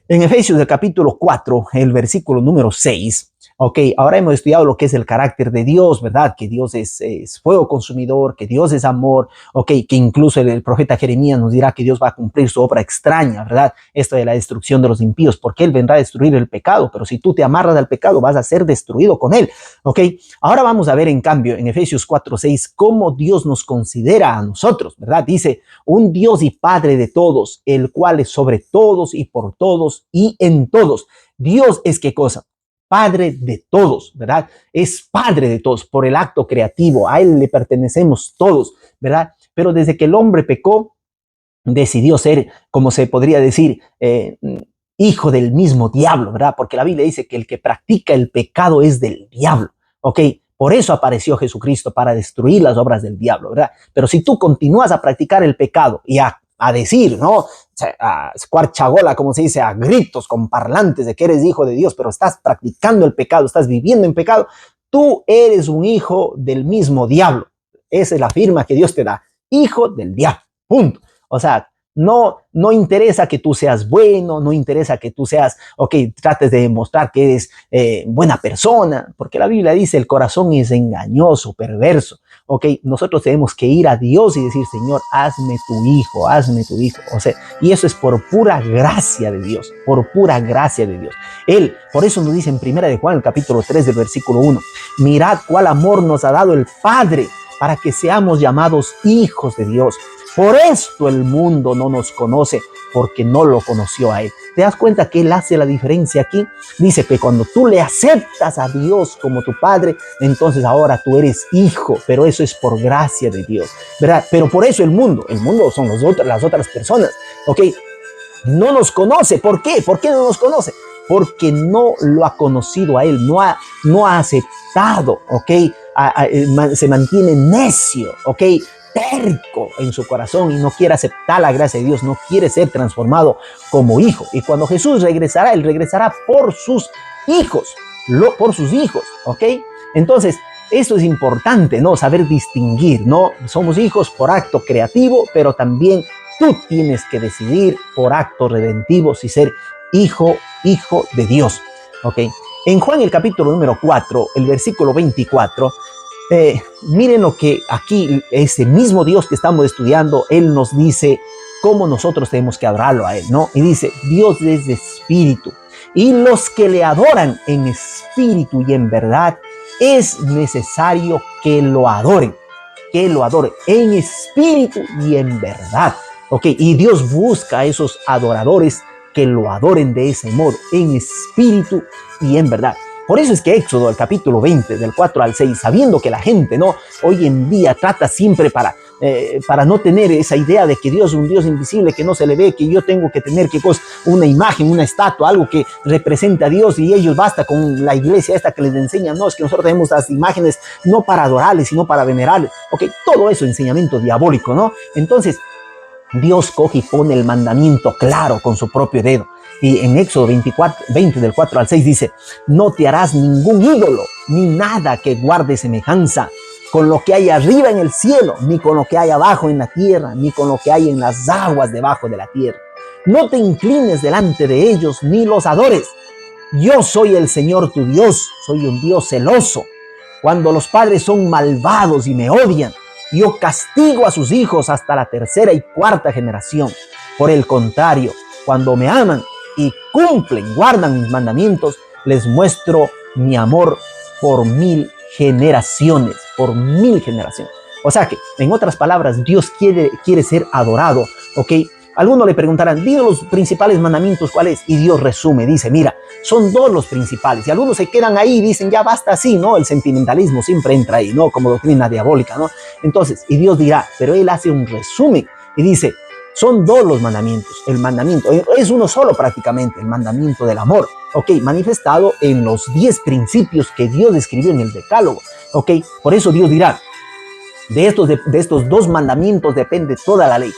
en Efesios del capítulo 4, el versículo número 6. Ok, ahora hemos estudiado lo que es el carácter de Dios, ¿verdad? Que Dios es fuego consumidor, que Dios es amor, ok, que incluso el profeta Jeremías nos dirá que Dios va a cumplir su obra extraña, ¿verdad? Esta de la destrucción de los impíos, porque Él vendrá a destruir el pecado, pero si tú te amarras al pecado vas a ser destruido con Él, ok. Ahora vamos a ver en cambio en Efesios 4:6 cómo Dios nos considera a nosotros, ¿verdad? Dice, un Dios y Padre de todos, el cual es sobre todos y por todos y en todos. Dios es ¿qué cosa? Padre de todos, ¿verdad? Es Padre de todos por el acto creativo, a Él le pertenecemos todos, ¿verdad? Pero desde que el hombre pecó, decidió ser, como se podría decir, hijo del mismo diablo, ¿verdad? Porque la Biblia dice que el que practica el pecado es del diablo, ¿ok? Por eso apareció Jesucristo, para destruir las obras del diablo, ¿verdad? Pero si tú continúas a practicar el pecado y a decir, ¿no? A escuarchagola, como se dice, a gritos con parlantes de que eres hijo de Dios, pero estás practicando el pecado, estás viviendo en pecado, tú eres un hijo del mismo diablo. Esa es la firma que Dios te da, hijo del diablo, punto. O sea, no interesa que tú seas bueno, no interesa que tú seas, ok, trates de demostrar que eres buena persona, porque la Biblia dice el corazón es engañoso, perverso, ok. Nosotros tenemos que ir a Dios y decir, Señor, hazme tu hijo, hazme tu hijo. O sea, y eso es por pura gracia de Dios, por pura gracia de Dios. Él, por eso nos dice en 1 de Juan, el capítulo 3 del versículo 1, mirad cuál amor nos ha dado el Padre para que seamos llamados hijos de Dios. Por esto el mundo no nos conoce, porque no lo conoció a Él. ¿Te das cuenta que Él hace la diferencia aquí? Dice que cuando tú le aceptas a Dios como tu Padre, entonces ahora tú eres hijo, pero eso es por gracia de Dios, ¿verdad? Pero por eso el mundo son las otras personas, ¿ok? No nos conoce. ¿Por qué? ¿Por qué no nos conoce? Porque no lo ha conocido a Él, no ha aceptado, ¿ok? Se mantiene necio, ¿ok? Terco en su corazón y no quiere aceptar la gracia de Dios, no quiere ser transformado como hijo. Y cuando Jesús regresará, Él regresará por sus hijos, por sus hijos, ¿ok? Entonces, esto es importante, ¿no? Saber distinguir, ¿no? Somos hijos por acto creativo, pero también tú tienes que decidir por acto redentivo si ser hijo de Dios, ¿ok? En Juan el capítulo número 4, el versículo 24, miren lo que aquí ese mismo Dios que estamos estudiando, Él nos dice cómo nosotros tenemos que adorarlo a Él, ¿no? Y dice, Dios es espíritu, y los que le adoran en espíritu y en verdad, es necesario que lo adoren en espíritu y en verdad, ¿ok? Y Dios busca a esos adoradores que lo adoren de ese modo, en espíritu y en verdad. Por eso es que Éxodo, el capítulo 20, del 4 al 6, sabiendo que la gente, ¿no?, hoy en día trata siempre para no tener esa idea de que Dios es un Dios invisible, que no se le ve, que yo tengo que tener una imagen, una estatua, algo que represente a Dios, y ellos basta con la iglesia esta que les enseña, no, es que nosotros tenemos las imágenes no para adorarles, sino para venerarles. Ok, todo eso es enseñamiento diabólico, ¿no? Entonces, Dios coge y pone el mandamiento claro con su propio dedo. Y en Éxodo 20 del 4 al 6 dice, no te harás ningún ídolo, ni nada que guarde semejanza con lo que hay arriba en el cielo, ni con lo que hay abajo en la tierra, ni con lo que hay en las aguas debajo de la tierra. No te inclines delante de ellos, ni los adores. Yo soy el Señor tu Dios, soy un Dios celoso. Cuando los padres son malvados y me odian, yo castigo a sus hijos hasta la 3ª y 4ª generación. Por el contrario, cuando me aman y cumplen, guardan mis mandamientos, les muestro mi amor por 1000 generaciones, por 1000 generaciones. O sea que, en otras palabras, Dios quiere ser adorado, ¿ok? Algunos le preguntarán, dime los principales mandamientos, ¿cuál es? Y Dios resume, dice, mira, Son dos los principales. Y algunos se quedan ahí y dicen, ya basta así, ¿no? El sentimentalismo siempre entra ahí, ¿no? Como doctrina diabólica, ¿no? Entonces, y Dios dirá, pero Él hace un resumen y dice, son dos los mandamientos. El mandamiento es uno solo prácticamente, el mandamiento del amor, ¿ok? Manifestado en los 10 principios que Dios escribió en el Decálogo, ¿ok? Por eso Dios dirá, de estos dos mandamientos depende toda la ley.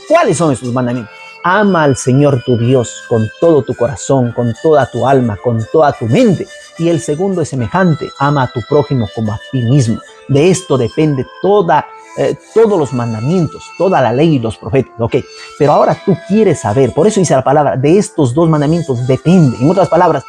¿Cuáles son esos mandamientos? Ama al Señor tu Dios con todo tu corazón, con toda tu alma, con toda tu mente. Y el segundo es semejante, ama a tu prójimo como a ti mismo. De esto depende todos los mandamientos, toda la ley y los profetas, ¿ok? Pero ahora tú quieres saber, por eso dice la palabra, de estos dos mandamientos depende. En otras palabras,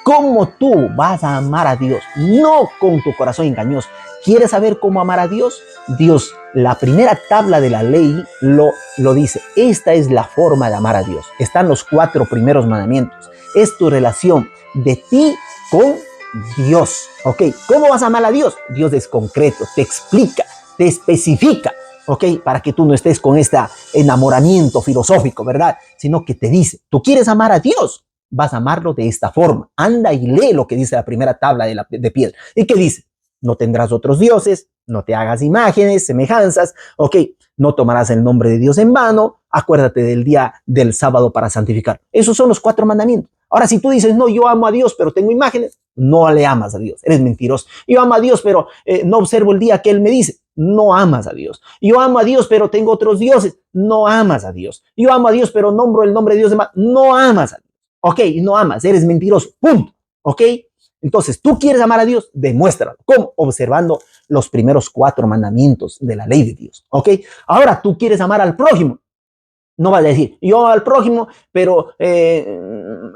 ¿cómo tú vas a amar a Dios? No con tu corazón engañoso. ¿Quieres saber cómo amar a Dios? Dios, la primera tabla de la ley lo dice. Esta es la forma de amar a Dios. Están los 4 primeros mandamientos. Es tu relación de ti con Dios. ¿Ok? ¿Cómo vas a amar a Dios? Dios es concreto, te explica, te especifica. ¿Ok? Para que tú no estés con este enamoramiento filosófico, ¿verdad? Sino que te dice, ¿tú quieres amar a Dios? Vas a amarlo de esta forma. Anda y lee lo que dice la primera tabla de piedra. ¿Y qué dice? No tendrás otros dioses, no te hagas imágenes, semejanzas, ok, no tomarás el nombre de Dios en vano, acuérdate del día del sábado para santificar. Esos son los 4 mandamientos. Ahora, si tú dices, no, yo amo a Dios, pero tengo imágenes, no le amas a Dios, eres mentiroso. Yo amo a Dios, pero no observo el día que Él me dice, no amas a Dios. Yo amo a Dios, pero tengo otros dioses, no amas a Dios. Yo amo a Dios, pero nombro el nombre de Dios en vano, no amas a Dios. Ok, no amas, eres mentiroso, punto, ok. Entonces, ¿tú quieres amar a Dios? Demuéstralo. ¿Cómo? Observando los primeros 4 mandamientos de la ley de Dios. ¿Ok? Ahora, ¿tú quieres amar al prójimo? No vas a decir, yo amo al prójimo, pero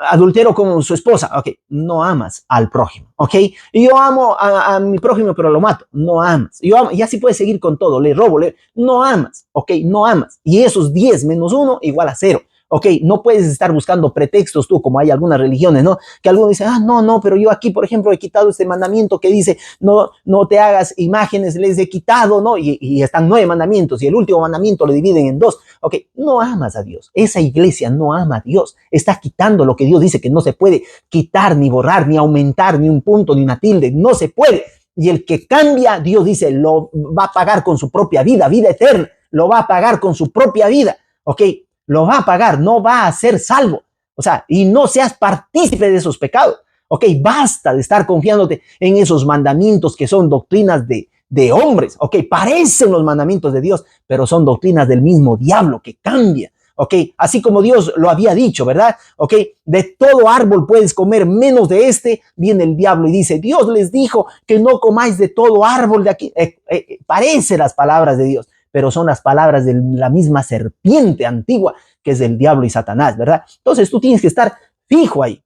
adultero con su esposa. Ok, no amas al prójimo. Ok, yo amo a mi prójimo, pero lo mato. No amas. Yo amo, y así puedes seguir con todo. Le robo, no amas. Ok, no amas. Y esos 10 menos 1 igual a 0. Ok, no puedes estar buscando pretextos tú, como hay algunas religiones, ¿no? Que algunos dicen, no, pero yo aquí, por ejemplo, he quitado este mandamiento que dice, no te hagas imágenes, les he quitado, ¿no? Y están 9 mandamientos y el último mandamiento lo dividen en 2. Ok, no amas a Dios. Esa iglesia no ama a Dios. Está quitando lo que Dios dice que no se puede quitar, ni borrar, ni aumentar, ni un punto, ni una tilde. No se puede. Y el que cambia, Dios dice, lo va a pagar con su propia vida, vida eterna. Lo va a pagar con su propia vida. Ok, lo va a pagar, no va a ser salvo. O sea, y no seas partícipe de esos pecados. Ok, basta de estar confiándote en esos mandamientos que son doctrinas de hombres. Ok, parecen los mandamientos de Dios, pero son doctrinas del mismo diablo que cambia. Ok, así como Dios lo había dicho, ¿verdad? Ok, de todo árbol puedes comer menos de este. Viene el diablo y dice, Dios les dijo que no comáis de todo árbol de aquí. Parece las palabras de Dios, pero son las palabras de la misma serpiente antigua que es el diablo y Satanás, ¿verdad? Entonces tú tienes que estar fijo ahí.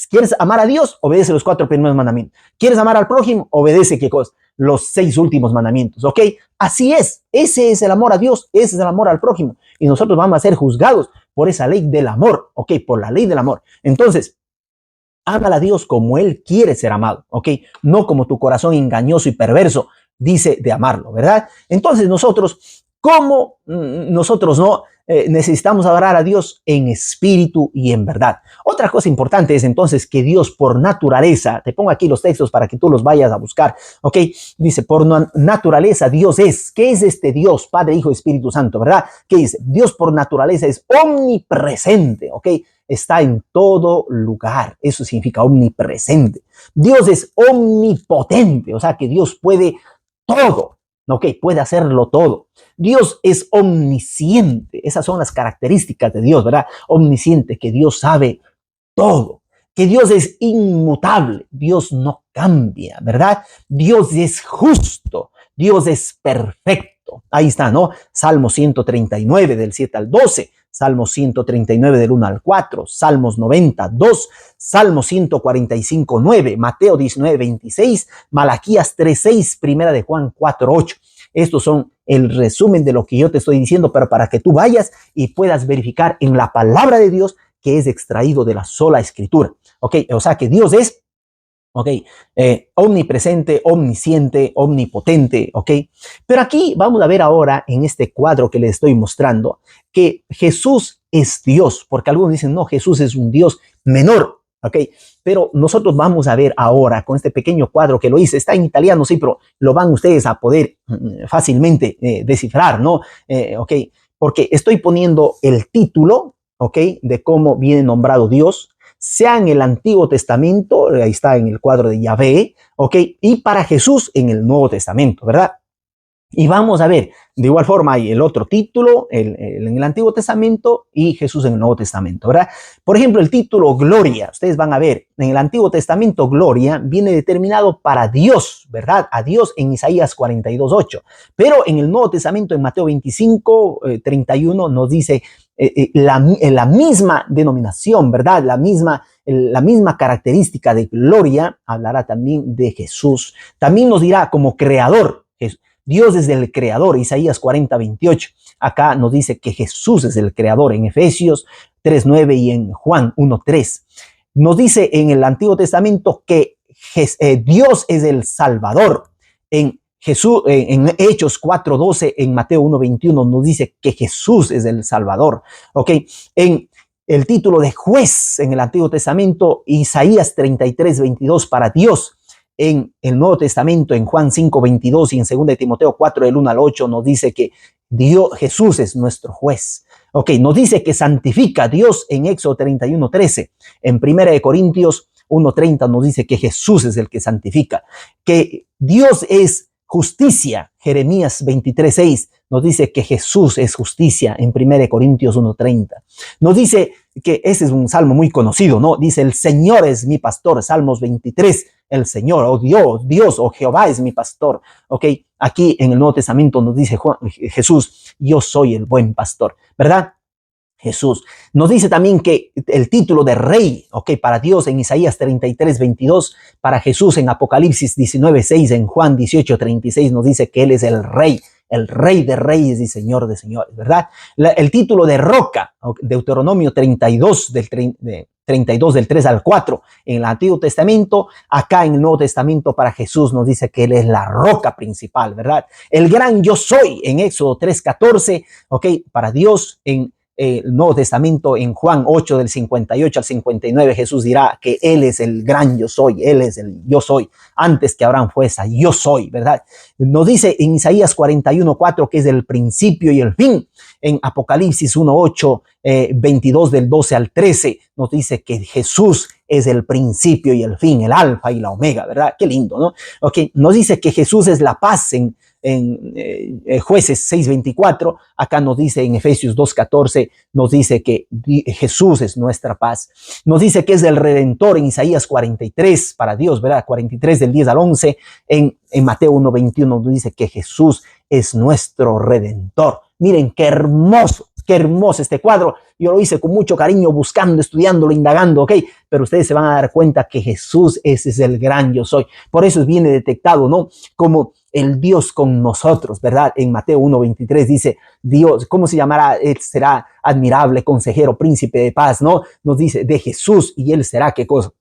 ¿Quieres amar a Dios? Obedece los 4 primeros mandamientos. ¿Quieres amar al prójimo? Obedece, ¿qué cosa? Los 6 últimos mandamientos, ¿ok? Así es. Ese es el amor a Dios, ese es el amor al prójimo. Y nosotros vamos a ser juzgados por esa ley del amor, ¿ok? Por la ley del amor. Entonces, ámala a Dios como Él quiere ser amado, ¿ok? No como tu corazón engañoso y perverso dice de amarlo, ¿verdad? Entonces nosotros, ¿cómo nosotros no necesitamos adorar a Dios en espíritu y en verdad? Otra cosa importante es entonces que Dios por naturaleza, te pongo aquí los textos para que tú los vayas a buscar, ¿ok? Dice, por naturaleza Dios es. ¿Qué es este Dios? Padre, Hijo, Espíritu Santo, ¿verdad? ¿Qué dice? Dios por naturaleza es omnipresente, ¿ok? Está en todo lugar. Eso significa omnipresente. Dios es omnipotente, o sea que Dios puede todo, ¿ok? Puede hacerlo todo. Dios es omnisciente. Esas son las características de Dios, ¿verdad? Omnisciente, que Dios sabe todo. Que Dios es inmutable. Dios no cambia, ¿verdad? Dios es justo. Dios es perfecto. Ahí está, ¿no? Salmo 139 del 7 al 12. Salmo 139 del 1 al 4, Salmos 92, Salmo 145, 9, Mateo 19, 26, Malaquías 3, 6, Primera de Juan 4, 8. Estos son el resumen de lo que yo te estoy diciendo, pero para que tú vayas y puedas verificar en la palabra de Dios que es extraído de la sola escritura. ¿Ok? O sea que Dios es ¿ok? Omnipresente, omnisciente, omnipotente, ¿ok? Pero aquí vamos a ver ahora en este cuadro que les estoy mostrando que Jesús es Dios, porque algunos dicen, no, Jesús es un Dios menor, ¿ok? Pero nosotros vamos a ver ahora con este pequeño cuadro que lo hice, está en italiano, sí, pero lo van ustedes a poder fácilmente descifrar, ¿no? ¿Ok? Porque estoy poniendo el título, ¿ok? De cómo viene nombrado Dios, sea en el Antiguo Testamento, ahí está en el cuadro de Yahvé, ¿ok? Y para Jesús en el Nuevo Testamento, ¿verdad? Y vamos a ver, de igual forma hay el otro título en el Antiguo Testamento y Jesús en el Nuevo Testamento, ¿verdad? Por ejemplo, el título Gloria, ustedes van a ver, en el Antiguo Testamento Gloria viene determinado para Dios, ¿verdad? A Dios en Isaías 42:8, pero en el Nuevo Testamento, en Mateo 25:31, nos dice la misma denominación, ¿verdad? La misma característica de gloria, hablará también de Jesús. También nos dirá como creador. Dios es el creador, Isaías 40:28. Acá nos dice que Jesús es el creador en Efesios 3:9 y en Juan 1:3. Nos dice en el Antiguo Testamento que Dios es el Salvador. En Hechos 4:12, en Mateo 1:21 nos dice que Jesús es el Salvador. ¿Ok? En el título de juez en el Antiguo Testamento, Isaías 33:22 para Dios. En el Nuevo Testamento, en Juan 5:22 y en 2 Timoteo 4, del 1 al 8, nos dice que Jesús es nuestro juez. Ok, nos dice que santifica a Dios en Éxodo 31:13. En 1 Corintios 1:30 nos dice que Jesús es el que santifica. Que Dios es justicia. Jeremías 23:6 nos dice que Jesús es justicia en 1 Corintios 1:30. Nos dice que ese es un salmo muy conocido, ¿no? Dice, el Señor es mi pastor, Salmos 23, el Señor, oh Dios, oh Jehová es mi pastor, ¿ok? Aquí en el Nuevo Testamento nos dice Jesús, yo soy el buen pastor, ¿verdad? Jesús. Nos dice también que el título de rey, ok, para Dios en Isaías 33:22, para Jesús en Apocalipsis 19:6, en Juan 18:36 nos dice que Él es el Rey de reyes y Señor de señores, ¿verdad? El título de roca, Deuteronomio 32, del 3 al 4, en el Antiguo Testamento, acá en el Nuevo Testamento para Jesús nos dice que Él es la roca principal, ¿verdad? El gran yo soy en Éxodo 3:14, ok, para Dios en el Nuevo Testamento, en Juan 8 del 58 al 59, Jesús dirá que Él es el gran yo soy, Él es el yo soy, antes que Abraham fuese, yo soy, ¿verdad? Nos dice en Isaías 41:4 que es el principio y el fin. En Apocalipsis 1:8, 22 del 12 al 13, nos dice que Jesús es el principio y el fin, el alfa y la omega, ¿verdad? Qué lindo, ¿no? Ok, nos dice que Jesús es la paz en Jueces 6:24, acá nos dice en Efesios 2:14, nos dice que Jesús es nuestra paz. Nos dice que es el Redentor en Isaías 43 para Dios, ¿verdad? 43 del 10 al 11, en Mateo 1:21 nos dice que Jesús es nuestro Redentor. Miren qué hermoso este cuadro. Yo lo hice con mucho cariño, buscando, estudiándolo, indagando, ¿ok? Pero ustedes se van a dar cuenta que Jesús, ese es el gran yo soy. Por eso viene detectado, ¿no? Como el Dios con nosotros, ¿verdad? En Mateo 1:23 dice, Dios, ¿cómo se llamará? Él será admirable, consejero, príncipe de paz, ¿no? Nos dice de Jesús y Él será, ¿qué cosa?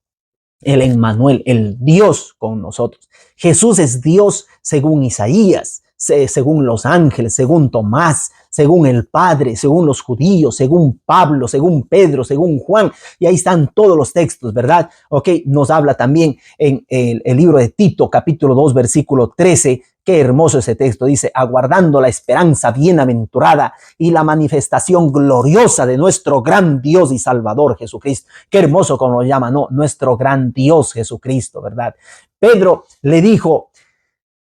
El Emmanuel, el Dios con nosotros. Jesús es Dios según Isaías, según los ángeles, según Tomás, según el Padre, según los judíos, según Pablo, según Pedro, según Juan, y ahí están todos los textos, ¿verdad? Ok, nos habla también en el libro de Tito, capítulo 2, versículo 13, qué hermoso ese texto, dice, aguardando la esperanza bienaventurada y la manifestación gloriosa de nuestro gran Dios y Salvador Jesucristo. Qué hermoso como lo llama, ¿no? Nuestro gran Dios Jesucristo, ¿verdad? Pedro le dijo,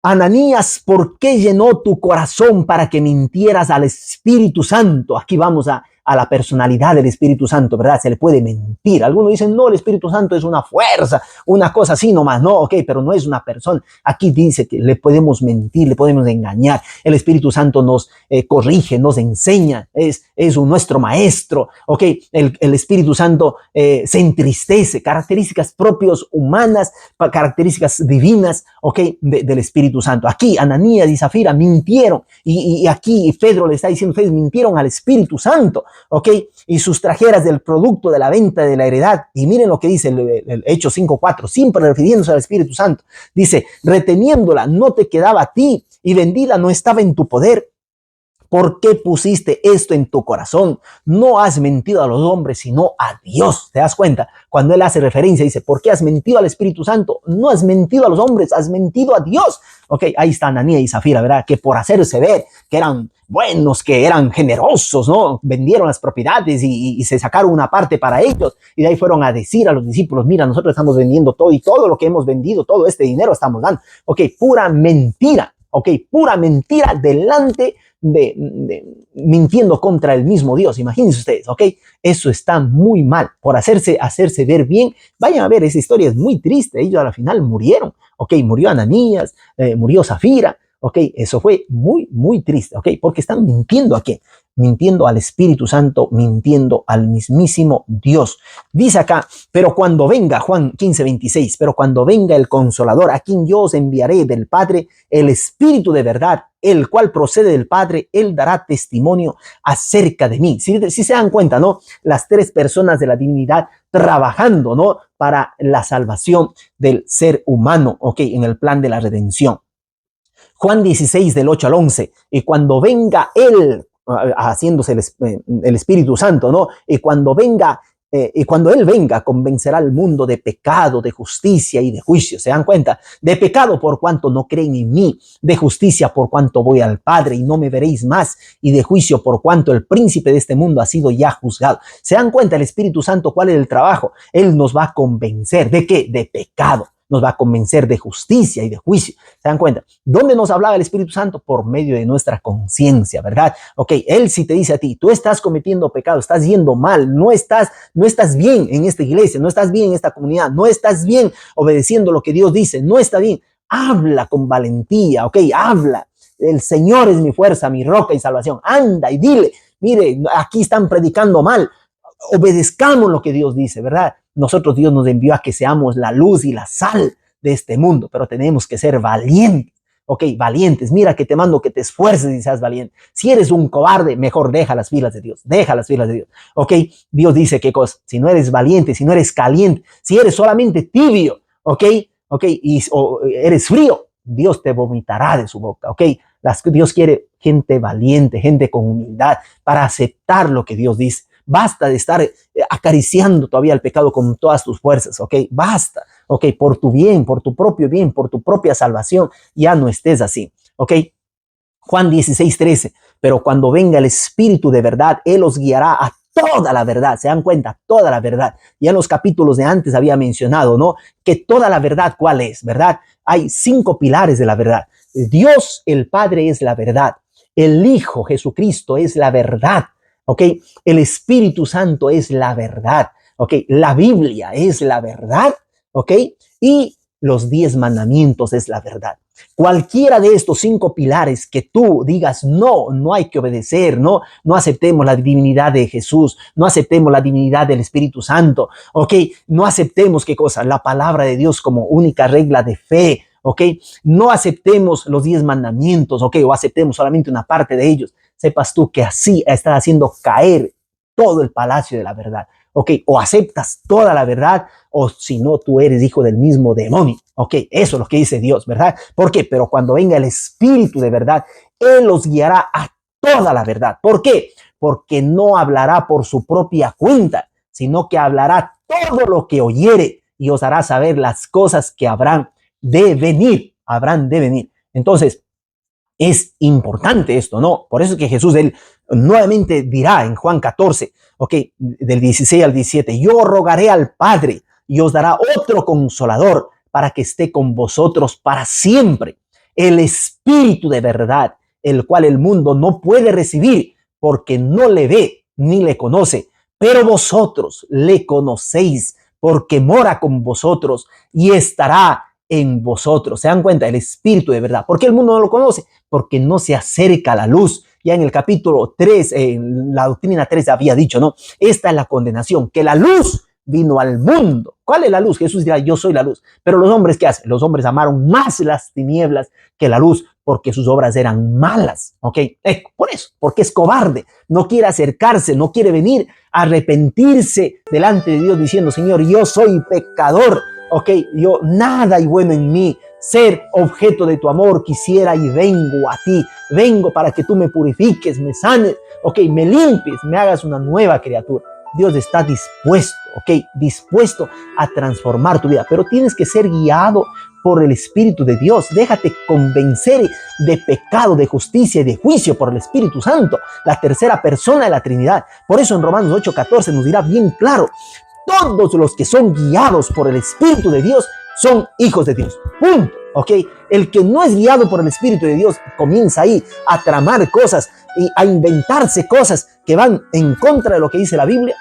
Ananías, ¿por qué llenó tu corazón para que mintieras al Espíritu Santo? Aquí vamos a la personalidad del Espíritu Santo, ¿verdad? Se le puede mentir. Algunos dicen, no, el Espíritu Santo es una fuerza, una cosa así nomás. No, ok, pero no es una persona. Aquí dice que le podemos mentir, le podemos engañar. El Espíritu Santo nos corrige, nos enseña, es nuestro maestro, ok. El Espíritu Santo se entristece, características propias humanas, características divinas, ok, del Espíritu Santo. Aquí Ananías y Zafira mintieron y aquí Pedro le está diciendo, ustedes mintieron al Espíritu Santo, ok, y sustrajeras del producto de la venta de la heredad. Y miren lo que dice el Hechos 5:4, siempre refiriéndose al Espíritu Santo. Dice, reteniéndola no te quedaba a ti y vendida no estaba en tu poder. ¿Por qué pusiste esto en tu corazón? No has mentido a los hombres, sino a Dios. ¿Te das cuenta? Cuando él hace referencia, dice, ¿por qué has mentido al Espíritu Santo? No has mentido a los hombres, has mentido a Dios. Ok, ahí está Ananías y Zafira, ¿verdad? Que por hacerse ver que eran buenos, que eran generosos, ¿no? Vendieron las propiedades y se sacaron una parte para ellos. Y de ahí fueron a decir a los discípulos, mira, nosotros estamos vendiendo todo y todo lo que hemos vendido, todo este dinero estamos dando. Ok, pura mentira. Ok, pura mentira delante mintiendo contra el mismo Dios. Imagínense ustedes, ok, eso está muy mal. Por hacerse ver bien, vayan a ver, esa historia es muy triste. Ellos a la final murieron, ok, murió Ananías, murió Zafira, ok, eso fue muy, muy triste, ok, porque están mintiendo a quién, mintiendo al Espíritu Santo, mintiendo al mismísimo Dios. Dice acá, pero cuando venga, Juan 15:26, pero cuando venga el Consolador, a quien yo os enviaré del Padre, el Espíritu de verdad, el cual procede del Padre, él dará testimonio acerca de mí. Si se dan cuenta, ¿no? Las tres personas de la divinidad trabajando, ¿no? Para la salvación del ser humano, ok, en el plan de la redención. Juan 16 del 8 al 11, y cuando venga él, haciéndose el Espíritu Santo, ¿no? Y cuando él venga, convencerá al mundo de pecado, de justicia y de juicio. ¿Se dan cuenta? De pecado por cuanto no creen en mí, de justicia por cuanto voy al Padre y no me veréis más, y de juicio por cuanto el príncipe de este mundo ha sido ya juzgado. ¿Se dan cuenta el Espíritu Santo cuál es el trabajo? Él nos va a convencer. ¿De qué? De pecado. Nos va a convencer de justicia y de juicio. ¿Se dan cuenta? ¿Dónde nos hablaba el Espíritu Santo? Por medio de nuestra conciencia, ¿verdad? Ok, Él sí te dice a ti, tú estás cometiendo pecado, estás yendo mal, no estás bien en esta iglesia, no estás bien en esta comunidad, no estás bien obedeciendo lo que Dios dice, no está bien. Habla con valentía, ok, habla. El Señor es mi fuerza, mi roca y salvación. Anda y dile, mire, aquí están predicando mal. Obedezcamos lo que Dios dice, ¿verdad? Nosotros, Dios nos envió a que seamos la luz y la sal de este mundo, pero tenemos que ser valientes, ¿ok? Valientes. Mira que te mando que te esfuerces y seas valiente. Si eres un cobarde, mejor deja las filas de Dios, deja las filas de Dios, ¿ok? Dios dice qué cosa, si no eres valiente, si no eres caliente, si eres solamente tibio, ¿ok? O eres frío, Dios te vomitará de su boca, ¿ok? Dios quiere gente valiente, gente con humildad para aceptar lo que Dios dice. Basta de estar acariciando todavía el pecado con todas tus fuerzas, ¿ok? Basta, ¿ok? Por tu bien, por tu propio bien, por tu propia salvación, ya no estés así, ¿ok? Juan 16:13, pero cuando venga el Espíritu de verdad, Él os guiará a toda la verdad. ¿Se dan cuenta? Toda la verdad. Ya en los capítulos de antes había mencionado, ¿no? Que toda la verdad, ¿cuál es? ¿Verdad? Hay 5 pilares de la verdad. Dios, el Padre, es la verdad. El Hijo, Jesucristo, es la verdad. ¿Ok? El Espíritu Santo es la verdad. ¿Ok? La Biblia es la verdad. ¿Ok? Y los 10 mandamientos es la verdad. Cualquiera de estos 5 pilares que tú digas, no hay que obedecer, no aceptemos la divinidad de Jesús, no aceptemos la divinidad del Espíritu Santo, ¿ok? No aceptemos, ¿qué cosa? La palabra de Dios como única regla de fe, ¿ok? No aceptemos los 10 mandamientos, ¿ok? O aceptemos solamente una parte de ellos. Sepas tú que así estás haciendo caer todo el palacio de la verdad. ¿Ok? O aceptas toda la verdad, o si no, tú eres hijo del mismo demonio. ¿Ok? Eso es lo que dice Dios, ¿verdad? ¿Por qué? Pero cuando venga el Espíritu de verdad, Él los guiará a toda la verdad. ¿Por qué? Porque no hablará por su propia cuenta, sino que hablará todo lo que oyere y os hará saber las cosas que habrán de venir. Habrán de venir. Entonces, es importante esto, ¿no? Por eso es que Jesús, Él nuevamente dirá en Juan 14, ok, del 16 al 17, yo rogaré al Padre y os dará otro consolador para que esté con vosotros para siempre. El Espíritu de verdad, el cual el mundo no puede recibir porque no le ve ni le conoce, pero vosotros le conocéis porque mora con vosotros y estará en vosotros. ¿Se dan cuenta? El Espíritu de verdad. ¿Por qué el mundo no lo conoce? Porque no se acerca a la luz. Ya en el capítulo 3, en la doctrina 3 había dicho, ¿no? Esta es la condenación, que la luz vino al mundo. ¿Cuál es la luz? Jesús dirá, yo soy la luz. Pero los hombres, ¿qué hacen? Los hombres amaron más las tinieblas que la luz porque sus obras eran malas, ¿ok? Por eso, porque es cobarde, no quiere acercarse, no quiere venir a arrepentirse delante de Dios diciendo, Señor, yo soy pecador, ¿ok? Yo nada hay bueno en mí, ser objeto de tu amor, quisiera y vengo a ti. Vengo para que tú me purifiques, me sanes, me limpies, me hagas una nueva criatura. Dios está dispuesto, dispuesto a transformar tu vida, pero tienes que ser guiado por el Espíritu de Dios. Déjate convencer de pecado, de justicia y de juicio por el Espíritu Santo, la tercera persona de la Trinidad. Por eso en Romanos 8:14 nos dirá bien claro: todos los que son guiados por el Espíritu de Dios son hijos de Dios. Punto. El que no es guiado por el Espíritu de Dios comienza ahí a tramar cosas y a inventarse cosas que van en contra de lo que dice la Biblia.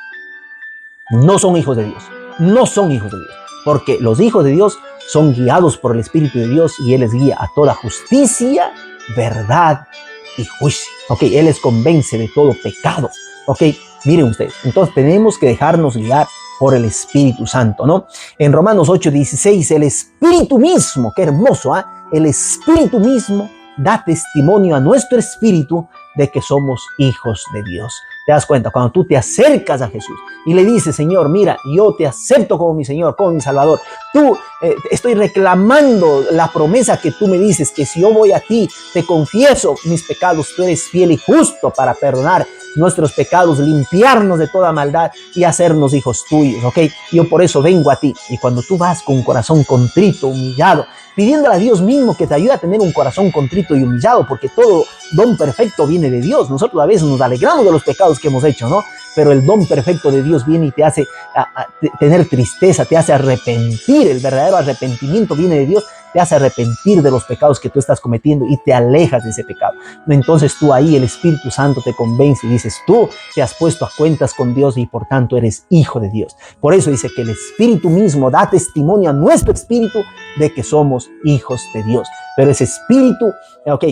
No son hijos de Dios. No son hijos de Dios. Porque los hijos de Dios son guiados por el Espíritu de Dios y Él les guía a toda justicia, verdad y juicio. Él les convence de todo pecado. Miren ustedes. Entonces tenemos que dejarnos guiar por el Espíritu Santo, ¿no? En Romanos 8:16, el Espíritu mismo, qué hermoso, el Espíritu mismo da testimonio a nuestro espíritu de que somos hijos de Dios. ¿Te das cuenta? Cuando tú te acercas a Jesús y le dices: Señor, mira, yo te acepto como mi Señor, como mi Salvador. Estoy reclamando la promesa que tú me dices, que si yo voy a ti, te confieso mis pecados, tú eres fiel y justo para perdonar nuestros pecados, limpiarnos de toda maldad y hacernos hijos tuyos, Yo por eso vengo a ti. Y cuando tú vas con un corazón contrito, humillado, pidiéndole a Dios mismo que te ayude a tener un corazón contrito y humillado, porque todo don perfecto viene de Dios. Nosotros a veces nos alegramos de los pecados que hemos hecho, ¿no? Pero el don perfecto de Dios viene y te hace tener tristeza, te hace arrepentir. El verdadero arrepentimiento viene de Dios, te hace arrepentir de los pecados que tú estás cometiendo y te alejas de ese pecado. Entonces tú ahí, el Espíritu Santo te convence y dices: tú te has puesto a cuentas con Dios y por tanto eres hijo de Dios. Por eso dice que el Espíritu mismo da testimonio a nuestro espíritu de que somos hijos de Dios. Pero ese espíritu,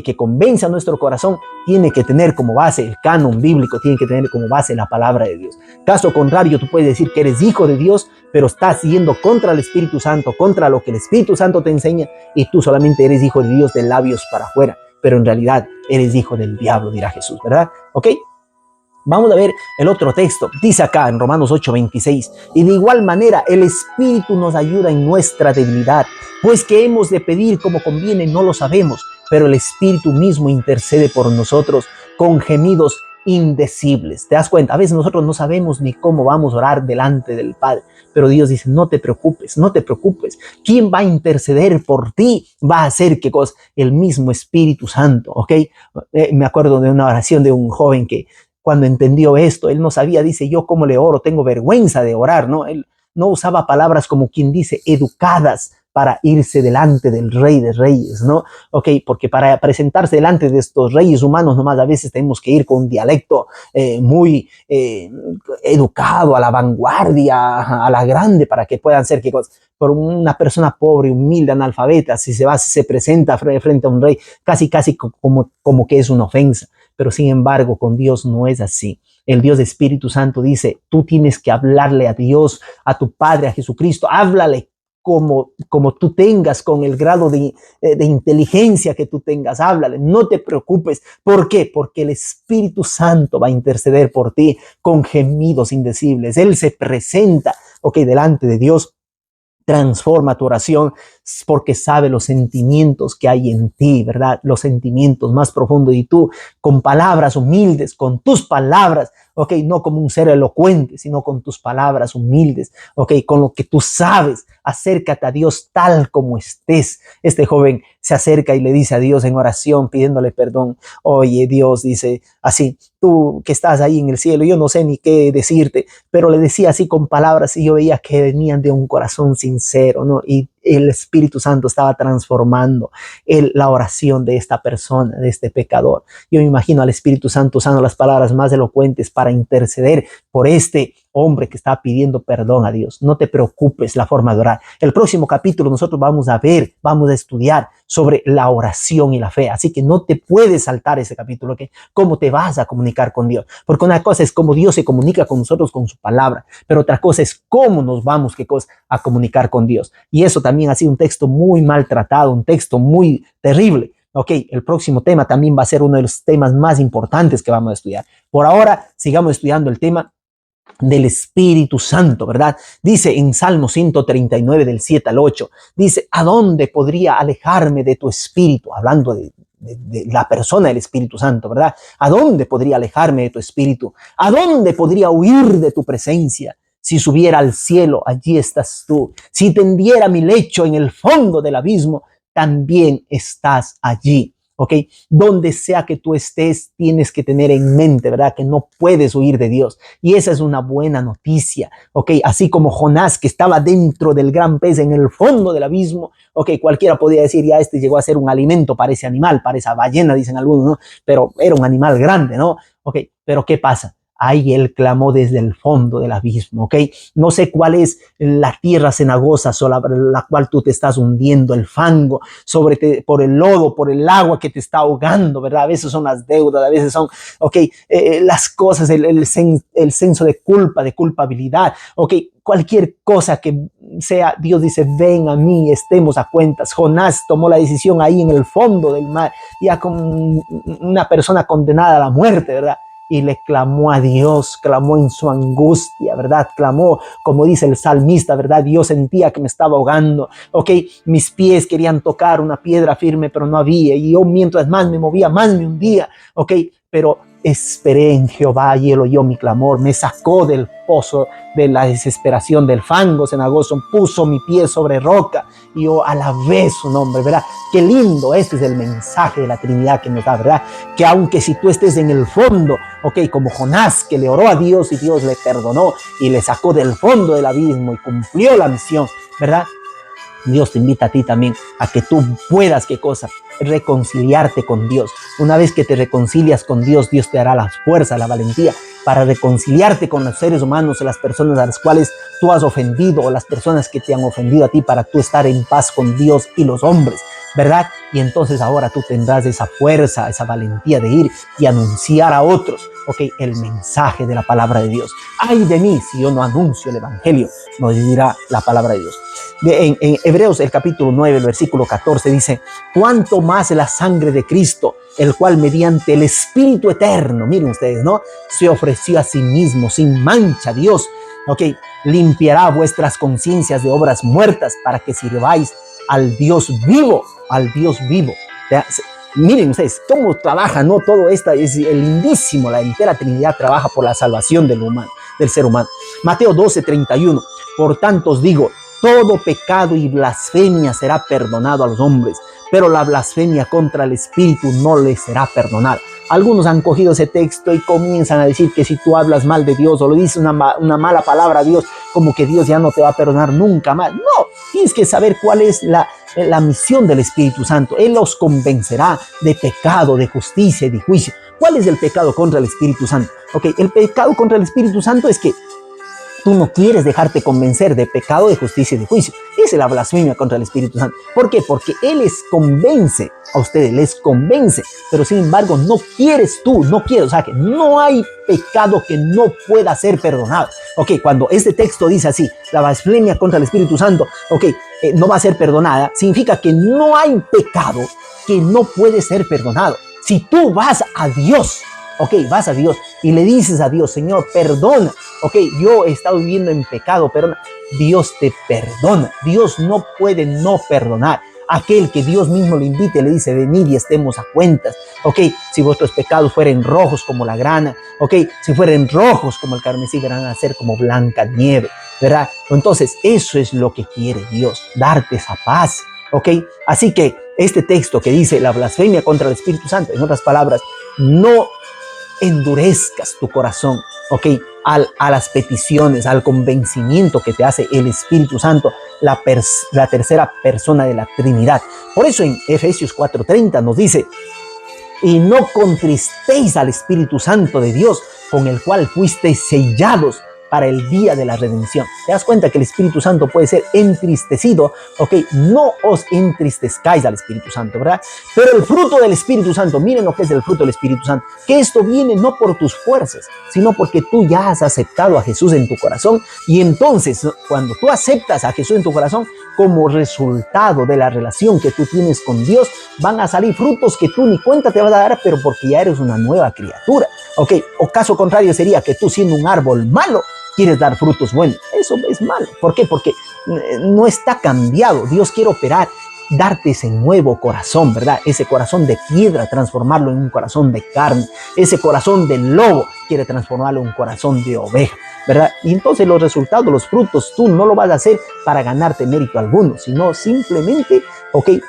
que convence a nuestro corazón, tiene que tener como base el canon bíblico, tiene que tener como base la palabra de Dios. Caso contrario, tú puedes decir que eres hijo de Dios, pero estás yendo contra el Espíritu Santo, contra lo que el Espíritu Santo te enseña, y tú solamente eres hijo de Dios de labios para afuera, pero en realidad eres hijo del diablo, dirá Jesús, ¿verdad? Vamos a ver el otro texto. Dice acá en Romanos 8:26: y de igual manera el Espíritu nos ayuda en nuestra debilidad, pues que hemos de pedir como conviene no lo sabemos, pero el Espíritu mismo intercede por nosotros con gemidos indecibles. ¿Te das cuenta? A veces nosotros no sabemos ni cómo vamos a orar delante del Padre, pero Dios dice: no te preocupes, no te preocupes. ¿Quién va a interceder por ti? Va a hacer ¿qué cosa? El mismo Espíritu Santo, me acuerdo de una oración de un joven que cuando entendió esto, él no sabía, dice: yo cómo le oro, tengo vergüenza de orar, ¿no? Él no usaba palabras como quien dice educadas para irse delante del Rey de Reyes, ¿no? Porque para presentarse delante de estos reyes humanos nomás a veces tenemos que ir con un dialecto muy educado, a la vanguardia, a la grande, para que puedan ser ¿qué cosa? Por una persona pobre, humilde, analfabeta, si se presenta frente a un rey, casi como que es una ofensa. Pero sin embargo, con Dios no es así. El Dios de Espíritu Santo dice: tú tienes que hablarle a Dios, a tu Padre, a Jesucristo. Háblale como tú tengas, con el grado de inteligencia que tú tengas. Háblale, no te preocupes. ¿Por qué? Porque el Espíritu Santo va a interceder por ti con gemidos indecibles. Él se presenta, delante de Dios. Transforma tu oración porque sabe los sentimientos que hay en ti, ¿verdad? Los sentimientos más profundos. Y tú, con palabras humildes, con tus palabras, no como un ser elocuente, sino con tus palabras humildes, con lo que tú sabes, acércate a Dios tal como estés. Este joven se acerca y le dice a Dios en oración, pidiéndole perdón: oye, Dios, dice así, tú que estás ahí en el cielo, yo no sé ni qué decirte, pero le decía así con palabras y yo veía que venían de un corazón sincero, ¿no? Y el Espíritu Santo estaba transformando la oración de esta persona, de este pecador. Yo me imagino al Espíritu Santo usando las palabras más elocuentes para interceder por este hombre que está pidiendo perdón a Dios. No te preocupes la forma de orar. El próximo capítulo nosotros vamos a estudiar sobre la oración y la fe. Así que no te puedes saltar ese capítulo, ¿cómo te vas a comunicar con Dios? Porque una cosa es cómo Dios se comunica con nosotros con su palabra, pero otra cosa es cómo nos vamos a comunicar con Dios. Y eso también ha sido un texto muy maltratado, un texto muy terrible. El próximo tema también va a ser uno de los temas más importantes que vamos a estudiar. Por ahora, sigamos estudiando el tema del Espíritu Santo, ¿verdad? Dice en Salmo 139 del 7 al 8, dice, ¿a dónde podría alejarme de tu Espíritu? Hablando de la persona del Espíritu Santo, ¿verdad? ¿A dónde podría alejarme de tu Espíritu? ¿A dónde podría huir de tu presencia? Si subiera al cielo, allí estás tú. Si tendiera mi lecho en el fondo del abismo, también estás allí. ¿Ok? Donde sea que tú estés, tienes que tener en mente, ¿verdad? Que no puedes huir de Dios. Y esa es una buena noticia, ¿ok? Así como Jonás, que estaba dentro del gran pez en el fondo del abismo, ¿ok? Cualquiera podría decir, ya este llegó a ser un alimento para ese animal, para esa ballena, dicen algunos, ¿no? Pero era un animal grande, ¿no? ¿Ok? Pero ¿qué pasa? Ahí él clamó desde el fondo del abismo, ¿ok? No sé cuál es la tierra cenagosa sobre la cual tú te estás hundiendo, el fango, por el lodo, por el agua que te está ahogando, ¿verdad? A veces son las deudas, a veces son, ¿ok? Las cosas, el senso de culpa, de culpabilidad, ¿ok? Cualquier cosa que sea, Dios dice, ven a mí, estemos a cuentas. Jonás tomó la decisión ahí en el fondo del mar, ya como una persona condenada a la muerte, ¿verdad? Y le clamó a Dios, clamó en su angustia, ¿verdad? Clamó, como dice el salmista, ¿verdad? Dios sentía que me estaba ahogando, ¿ok? Mis pies querían tocar una piedra firme, pero no había. Y yo mientras más me movía, más me hundía, ¿ok? Pero esperé en Jehová y él oyó mi clamor, me sacó del pozo de la desesperación, del fango cenagoso, puso mi pie sobre roca y yo alabé su nombre, ¿verdad? Qué lindo, este es el mensaje de la Trinidad que nos da, ¿verdad? Que aunque si tú estés en el fondo, ok, como Jonás, que le oró a Dios y Dios le perdonó y le sacó del fondo del abismo y cumplió la misión, ¿verdad? Dios te invita a ti también a que tú puedas, ¿qué cosa? Reconciliarte con Dios. Una vez que te reconcilias con Dios, Dios te dará la fuerza, la valentía para reconciliarte con los seres humanos, las personas a las cuales tú has ofendido o las personas que te han ofendido a ti, para tú estar en paz con Dios y los hombres, ¿verdad? Y entonces ahora tú tendrás esa fuerza, esa valentía de ir y anunciar a otros, ok, el mensaje de la palabra de Dios. Ay de mí si yo no anuncio el evangelio, nos dirá la palabra de Dios. En Hebreos el capítulo 9, el versículo 14 dice, cuánto más la sangre de Cristo, el cual mediante el Espíritu eterno, miren ustedes, ¿no? Se ofreció a sí mismo sin mancha, Dios, ok, limpiará vuestras conciencias de obras muertas para que sirváis al Dios vivo, al Dios vivo. Miren ustedes cómo trabaja, ¿no? Todo esto es lindísimo. La entera Trinidad trabaja por la salvación del ser humano. Mateo 12:31. Por tanto os digo, todo pecado y blasfemia será perdonado a los hombres, pero la blasfemia contra el Espíritu no les será perdonada. Algunos han cogido ese texto y comienzan a decir que si tú hablas mal de Dios o le dices una mala palabra a Dios, como que Dios ya no te va a perdonar nunca más. No, tienes que saber cuál es la misión del Espíritu Santo. Él los convencerá de pecado, de justicia y de juicio. ¿Cuál es el pecado contra el Espíritu Santo? Ok, el pecado contra el Espíritu Santo es que tú no quieres dejarte convencer de pecado, de justicia y de juicio. Esa es la blasfemia contra el Espíritu Santo. ¿Por qué? Porque Él les convence a ustedes, les convence, pero sin embargo no quieres tú, no quieres, o sea que no hay pecado que no pueda ser perdonado. Ok, cuando este texto dice así, la blasfemia contra el Espíritu Santo, ok, no va a ser perdonada, significa que no hay pecado que no puede ser perdonado. Si tú vas a Dios, ok, vas a Dios y le dices a Dios, Señor, perdona, ok, yo he estado viviendo en pecado, perdona, Dios te perdona. Dios no puede no perdonar. Aquel que Dios mismo le invite, le dice, venid y estemos a cuentas, ok, si vuestros pecados fueren rojos como la grana, ok, si fueren rojos como el carmesí, verán a ser como blanca nieve, ¿verdad? Entonces, eso es lo que quiere Dios, darte esa paz, ok, así que este texto que dice la blasfemia contra el Espíritu Santo, en otras palabras, no endurezcas tu corazón, ¿ok? A las peticiones, al convencimiento que te hace el Espíritu Santo, la tercera persona de la Trinidad. Por eso en Efesios 4:30 nos dice, y no contristéis al Espíritu Santo de Dios, con el cual fuisteis sellados para el día de la redención. ¿Te das cuenta que el Espíritu Santo puede ser entristecido? Ok, no os entristezcáis al Espíritu Santo, ¿verdad? Pero el fruto del Espíritu Santo, miren lo que es el fruto del Espíritu Santo, que esto viene no por tus fuerzas, sino porque tú ya has aceptado a Jesús en tu corazón, y entonces cuando tú aceptas a Jesús en tu corazón, como resultado de la relación que tú tienes con Dios, van a salir frutos que tú ni cuenta te vas a dar, pero porque ya eres una nueva criatura. Ok, o caso contrario sería que tú siendo un árbol malo, quieres dar frutos buenos. Eso es malo. ¿Por qué? Porque no está cambiado. Dios quiere operar, darte ese nuevo corazón, ¿verdad? Ese corazón de piedra, transformarlo en un corazón de carne. Ese corazón de lobo quiere transformarlo en un corazón de oveja, ¿verdad? Y entonces los resultados, los frutos, tú no lo vas a hacer para ganarte mérito alguno, sino simplemente, porque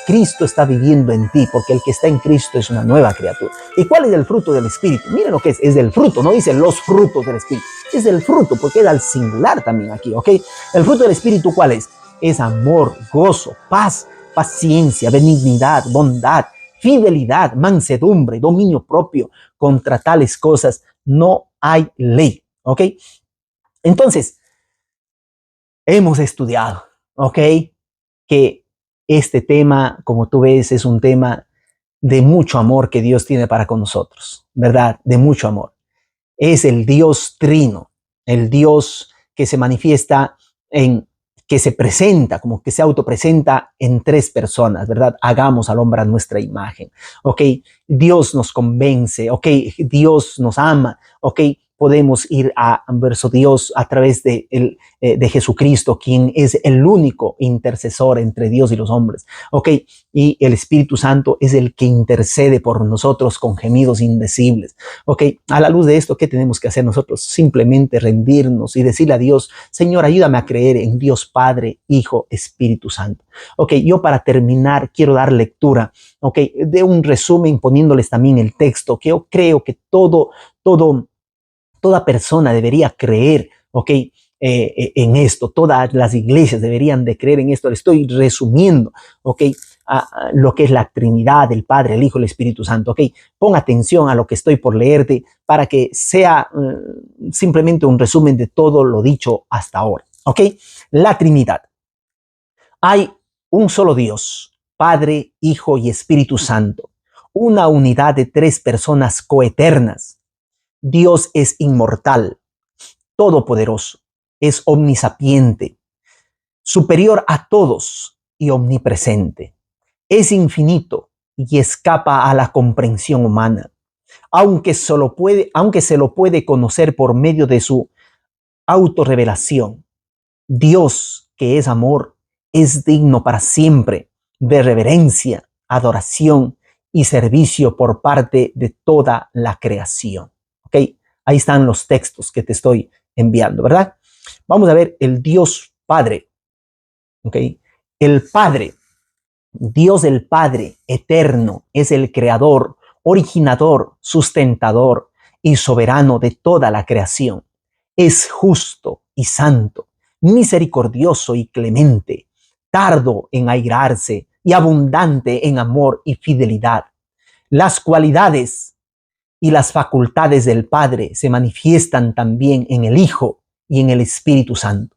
Cristo está viviendo en ti, porque el que está en Cristo es una nueva criatura. ¿Y cuál es el fruto del Espíritu? Miren lo que es del fruto, no dice los frutos del Espíritu, es del fruto, porque es al singular también aquí, El fruto del Espíritu, ¿cuál es? Es amor, gozo, paz, paciencia, benignidad, bondad, fidelidad, mansedumbre, dominio propio. Contra tales cosas no hay ley, Entonces, hemos estudiado, que este tema, como tú ves, es un tema de mucho amor que Dios tiene para con nosotros, ¿verdad? De mucho amor. Es el Dios trino, el Dios que se manifiesta que se presenta, como que se autopresenta en tres personas, ¿verdad? Hagamos al hombre a nuestra imagen, Dios nos convence, Dios nos ama, podemos ir a verso Dios a través de Jesucristo, quien es el único intercesor entre Dios y los hombres, y el Espíritu Santo es el que intercede por nosotros con gemidos indecibles, a la luz de esto, ¿qué tenemos que hacer nosotros? Simplemente rendirnos y decirle a Dios, Señor, ayúdame a creer en Dios Padre, Hijo, Espíritu Santo. Yo para terminar quiero dar lectura, de un resumen poniéndoles también el texto, que yo creo que toda persona debería creer, en esto. Todas las iglesias deberían de creer en esto. Le estoy resumiendo, a lo que es la Trinidad, el Padre, el Hijo, el Espíritu Santo, Pon atención a lo que estoy por leerte para que sea simplemente un resumen de todo lo dicho hasta ahora, La Trinidad. Hay un solo Dios, Padre, Hijo y Espíritu Santo, una unidad de tres personas coeternas. Dios es inmortal, todopoderoso, es omnisapiente, superior a todos y omnipresente. Es infinito y escapa a la comprensión humana, aunque se lo puede conocer por medio de su autorrevelación. Dios, que es amor, es digno para siempre de reverencia, adoración y servicio por parte de toda la creación. Ahí están los textos que te estoy enviando, ¿verdad? Vamos a ver el Dios Padre, El Padre, Dios el Padre eterno, es el creador, originador, sustentador y soberano de toda la creación. Es justo y santo, misericordioso y clemente, tardo en airarse y abundante en amor y fidelidad. Las cualidades y las facultades del Padre se manifiestan también en el Hijo y en el Espíritu Santo.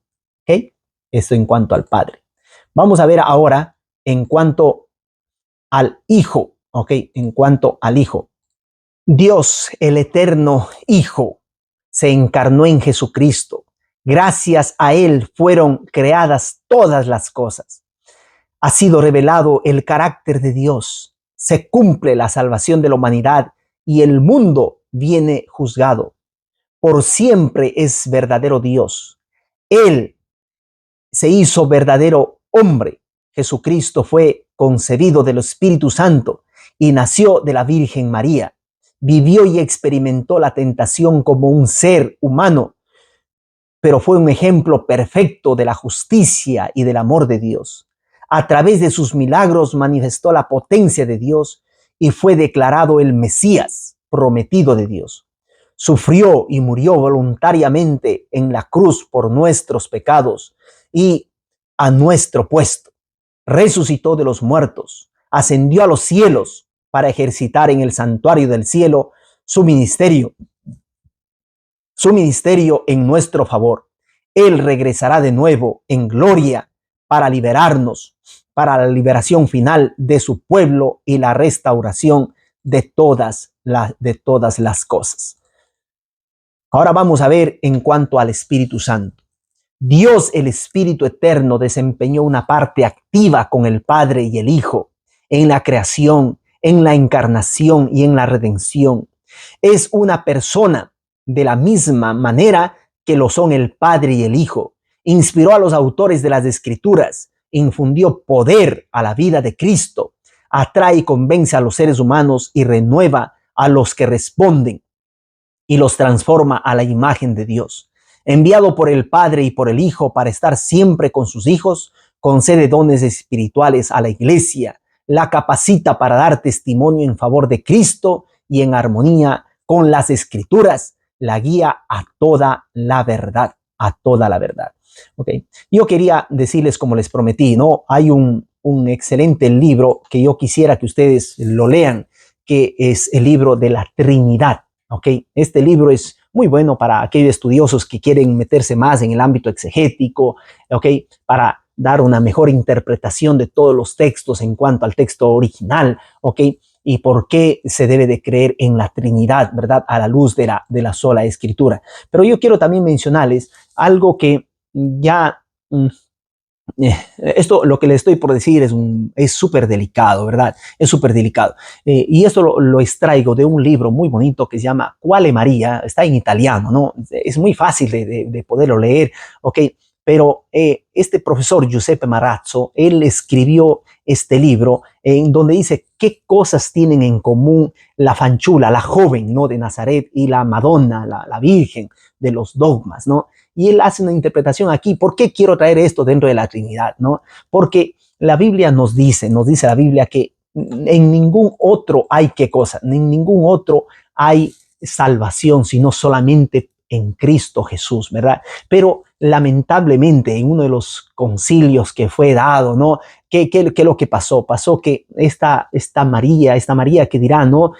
Esto en cuanto al Padre. Vamos a ver ahora en cuanto al Hijo. En cuanto al Hijo. Dios, el eterno Hijo, se encarnó en Jesucristo. Gracias a Él fueron creadas todas las cosas. Ha sido revelado el carácter de Dios. Se cumple la salvación de la humanidad y el mundo viene juzgado. Por siempre es verdadero Dios. Él se hizo verdadero hombre. Jesucristo fue concebido del Espíritu Santo y nació de la Virgen María. Vivió y experimentó la tentación como un ser humano, pero fue un ejemplo perfecto de la justicia y del amor de Dios. A través de sus milagros manifestó la potencia de Dios y fue declarado el Mesías prometido de Dios. Sufrió y murió voluntariamente en la cruz por nuestros pecados y a nuestro puesto. Resucitó de los muertos, ascendió a los cielos para ejercitar en el santuario del cielo su ministerio en nuestro favor. Él regresará de nuevo en gloria para liberarnos, para la liberación final de su pueblo y la restauración de todas las cosas. Ahora vamos a ver en cuanto al Espíritu Santo. Dios, el Espíritu Eterno, desempeñó una parte activa con el Padre y el Hijo en la creación, en la encarnación y en la redención. Es una persona de la misma manera que lo son el Padre y el Hijo. Inspiró a los autores de las Escrituras, infundió poder a la vida de Cristo, atrae y convence a los seres humanos y renueva a los que responden y los transforma a la imagen de Dios. Enviado por el Padre y por el Hijo para estar siempre con sus hijos, concede dones espirituales a la iglesia, la capacita para dar testimonio en favor de Cristo y en armonía con las Escrituras, la guía a toda la verdad, a toda la verdad. Okay. Yo quería decirles, como les prometí, ¿no? Hay un excelente libro que yo quisiera que ustedes lo lean, que es el libro de la Trinidad. Okay. Este libro es muy bueno para aquellos estudiosos que quieren meterse más en el ámbito exegético, okay, para dar una mejor interpretación de todos los textos en cuanto al texto original, okay, y por qué se debe de creer en la Trinidad, ¿verdad? A la luz de la sola Escritura. Pero yo quiero también mencionarles algo que ya... esto, lo que le estoy por decir es súper delicado, ¿verdad? Es súper delicado. Y esto lo extraigo de un libro muy bonito que se llama Quale Maria, está en italiano, ¿no? Es muy fácil de poderlo leer, ¿ok? Pero este profesor Giuseppe Marazzo, él escribió este libro en donde dice qué cosas tienen en común la fanciulla, la joven, ¿no? De Nazaret y la Madonna, la Virgen de los dogmas, ¿no? Y él hace una interpretación aquí. ¿Por qué quiero traer esto dentro de la Trinidad, no? Porque la Biblia nos dice la Biblia que en ningún otro hay qué cosa, en ningún otro hay salvación, sino solamente en Cristo Jesús, ¿verdad? Pero lamentablemente en uno de los concilios que fue dado, ¿no? ¿Qué es lo que pasó? Pasó que esta María que dirá, ¿no?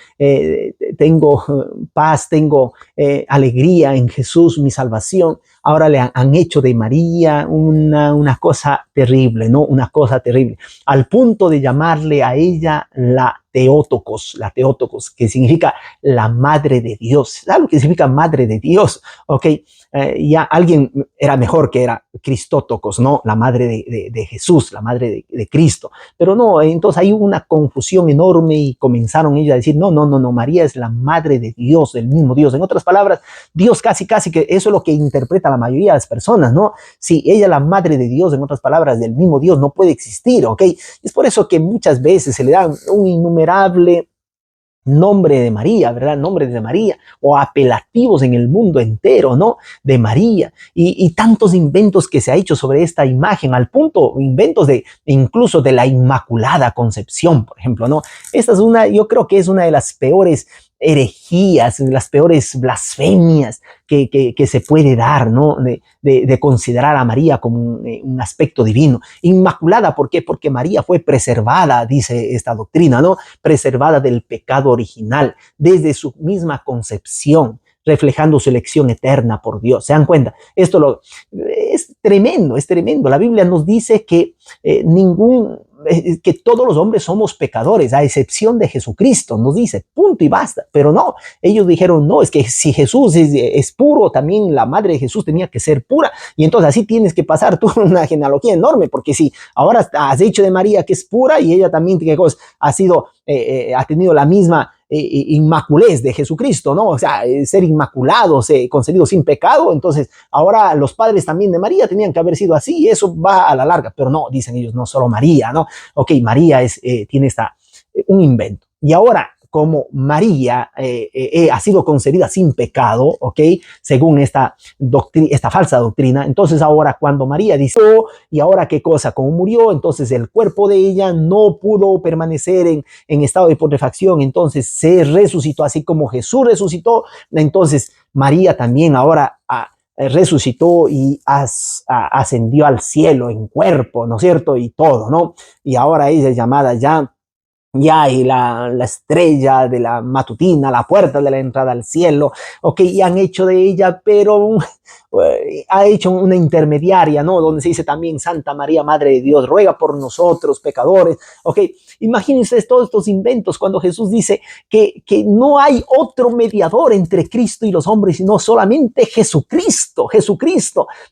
Tengo paz, tengo alegría en Jesús, mi salvación. Ahora le han hecho de María una cosa terrible, ¿no? Una cosa terrible, al punto de llamarle a ella la Theotokos, que significa la madre de Dios. ¿Sabes lo que significa madre de Dios? Ok, ya alguien era mejor, que era Cristótocos, ¿no? La madre de Jesús, la madre de Cristo. Pero no, entonces hay una confusión enorme y comenzaron ellos a decir, no, María es la madre de Dios, del mismo Dios. En otras palabras, Dios casi que eso es lo que interpreta la mayoría de las personas, ¿no? Si ella es la madre de Dios, en otras palabras, del mismo Dios, no puede existir, ¿ok? Es por eso que muchas veces se le da un innumerable nombre de María, ¿verdad? Nombres de María o apelativos en el mundo entero, ¿no? De María y tantos inventos que se ha hecho sobre esta imagen, al punto, inventos incluso de la Inmaculada Concepción, por ejemplo, ¿no? Esta es yo creo que es una de las peores herejías, las peores blasfemias que se puede dar, ¿no? De considerar a María como un aspecto divino. Inmaculada, ¿por qué? Porque María fue preservada, dice esta doctrina, ¿no? Preservada del pecado original desde su misma concepción, reflejando su elección eterna por Dios. ¿Se dan cuenta? Esto es tremendo, es tremendo. La Biblia nos dice que que todos los hombres somos pecadores, a excepción de Jesucristo, nos dice, punto y basta. Pero no, ellos dijeron, no, es que si Jesús es puro, también la madre de Jesús tenía que ser pura, y entonces así tienes que pasar tú una genealogía enorme, porque si ahora has dicho de María que es pura, y ella también ha tenido la misma inmaculez de Jesucristo, ¿no? O sea, ser inmaculados, concebidos sin pecado, entonces ahora los padres también de María tenían que haber sido así, y eso va a la larga, pero no, dicen ellos, no solo María, ¿no? Ok, María tiene un invento. Y ahora, como María ha sido concebida sin pecado, ¿ok? Según esta falsa doctrina, entonces ahora cuando María dice, y ahora qué cosa, como murió, entonces el cuerpo de ella no pudo permanecer en estado de putrefacción, entonces se resucitó, así como Jesús resucitó, entonces María también ahora resucitó y ascendió al cielo en cuerpo, ¿no es cierto? Y todo, ¿no? Y ahora ella es llamada ya y la estrella de la matutina, la puerta de la entrada al cielo, ok, y han hecho de ella, pero ha hecho una intermediaria, ¿no? Donde se dice también Santa María, Madre de Dios, ruega por nosotros pecadores, ok. Imagínense todos estos inventos cuando Jesús dice que no hay otro mediador entre Cristo y los hombres, sino solamente Jesucristo,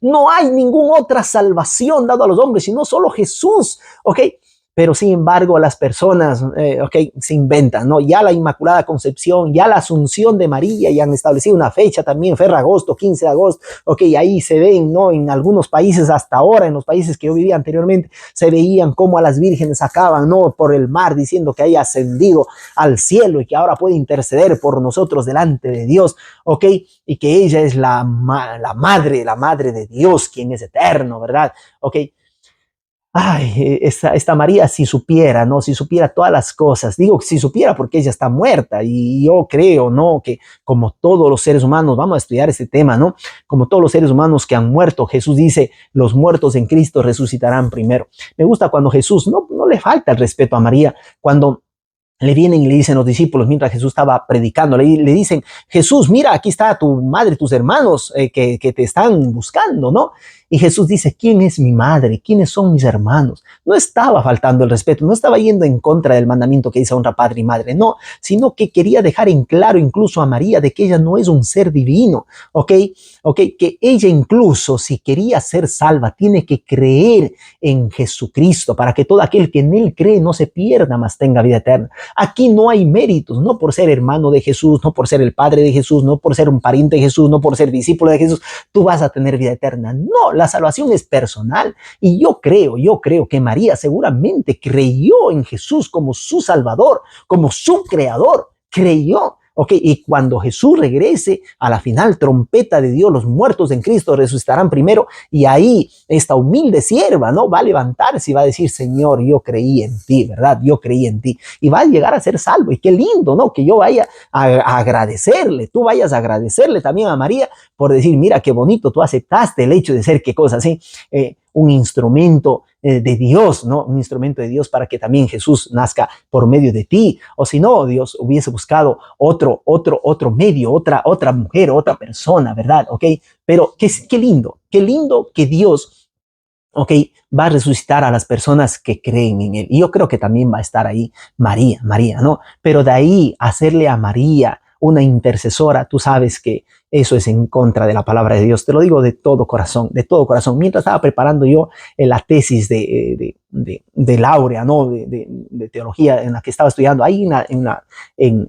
no hay ninguna otra salvación dada a los hombres, sino solo Jesús, ok. pero sin embargo las personas, se inventan, ¿no? Ya la Inmaculada Concepción, ya la Asunción de María, y han establecido una fecha también, agosto, 15 de agosto, ahí se ven, ¿no? En algunos países hasta ahora, en los países que yo vivía anteriormente, se veían cómo a las vírgenes sacaban, ¿no? Por el mar, diciendo que haya ascendido al cielo y que ahora puede interceder por nosotros delante de Dios, y que ella es la madre de Dios, quien es eterno, ¿verdad? Ay, esta María, si supiera, ¿no? Si supiera todas las cosas, digo si supiera porque ella está muerta, y yo creo, ¿no? Que como todos los seres humanos, vamos a estudiar este tema, ¿no? Como todos los seres humanos que han muerto, Jesús dice, los muertos en Cristo resucitarán primero. Me gusta cuando Jesús, no le falta el respeto a María, cuando le vienen y le dicen los discípulos, mientras Jesús estaba predicando, le dicen, Jesús, mira, aquí está tu madre, tus hermanos que te están buscando, ¿no? Y Jesús dice, ¿quién es mi madre? ¿Quiénes son mis hermanos? No estaba faltando el respeto, no estaba yendo en contra del mandamiento que dice honra padre y madre, no, sino que quería dejar en claro incluso a María de que ella no es un ser divino, que ella incluso si quería ser salva, tiene que creer en Jesucristo para que todo aquel que en él cree no se pierda, mas tenga vida eterna. Aquí no hay méritos, no por ser hermano de Jesús, no por ser el padre de Jesús, no por ser un pariente de Jesús, no por ser discípulo de Jesús, tú vas a tener vida eterna. No, la salvación es personal. Y yo creo que María seguramente creyó en Jesús como su Salvador, como su Creador, creyó. Y cuando Jesús regrese a la final trompeta de Dios, los muertos en Cristo resucitarán primero, y ahí esta humilde sierva, ¿no? Va a levantarse y va a decir, Señor, yo creí en ti, ¿verdad? Yo creí en ti, y va a llegar a ser salvo. Y qué lindo, ¿no? Que yo vaya a agradecerle, tú vayas a agradecerle también a María por decir, mira qué bonito, tú aceptaste el hecho de ser, qué cosa, ¿sí? Un instrumento de Dios, ¿no? Un instrumento de Dios para que también Jesús nazca por medio de ti. O si no, Dios hubiese buscado otro medio, otra mujer, otra persona, ¿verdad? Pero qué lindo que Dios, va a resucitar a las personas que creen en él. Y yo creo que también va a estar ahí María, ¿no? Pero de ahí hacerle a María una intercesora, tú sabes que eso es en contra de la palabra de Dios. Te lo digo de todo corazón, de todo corazón. Mientras estaba preparando yo la tesis de Laurea, ¿no? De teología en la que estaba estudiando, ahí en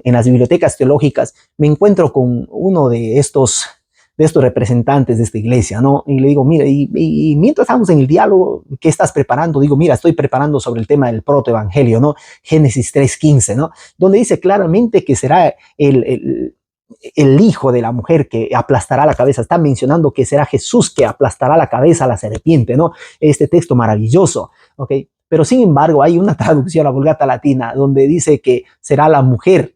las bibliotecas teológicas, me encuentro con uno de estos representantes de esta iglesia, ¿no? Y le digo, mira, y mientras estamos en el diálogo, ¿qué estás preparando? Digo, mira, estoy preparando sobre el tema del protoevangelio, ¿no? Génesis 3:15, ¿no? Donde dice claramente que será el hijo de la mujer que aplastará la cabeza. Está mencionando que será Jesús que aplastará la cabeza a la serpiente, ¿no? Este texto maravilloso, Pero sin embargo hay una traducción, la Vulgata Latina, donde dice que será la mujer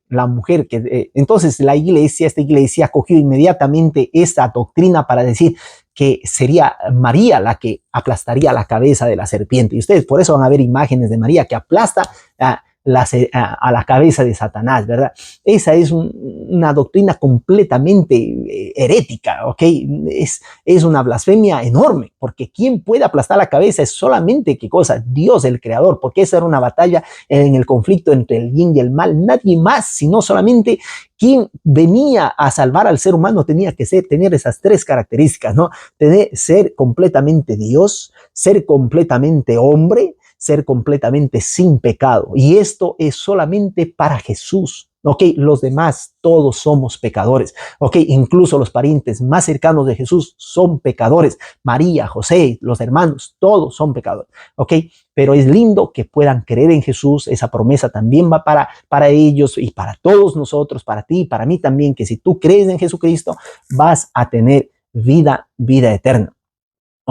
que... entonces esta iglesia acogió inmediatamente esta doctrina para decir que sería María la que aplastaría la cabeza de la serpiente. Y ustedes por eso van a ver imágenes de María que aplasta a la cabeza de Satanás, ¿verdad? Esa es una doctrina completamente herética, Es una blasfemia enorme, porque quien puede aplastar la cabeza es solamente, ¿qué cosa? Dios, el creador, porque esa era una batalla en el conflicto entre el bien y el mal. Nadie más, sino solamente quien venía a salvar al ser humano tenía que tener esas tres características, ¿no? Ser completamente Dios, ser completamente hombre, ser completamente sin pecado. Y esto es solamente para Jesús. Los demás todos somos pecadores. Incluso los parientes más cercanos de Jesús son pecadores. María, José, los hermanos, todos son pecadores. Pero es lindo que puedan creer en Jesús. Esa promesa también va para ellos y para todos nosotros, para ti y para mí también, que si tú crees en Jesucristo vas a tener vida eterna.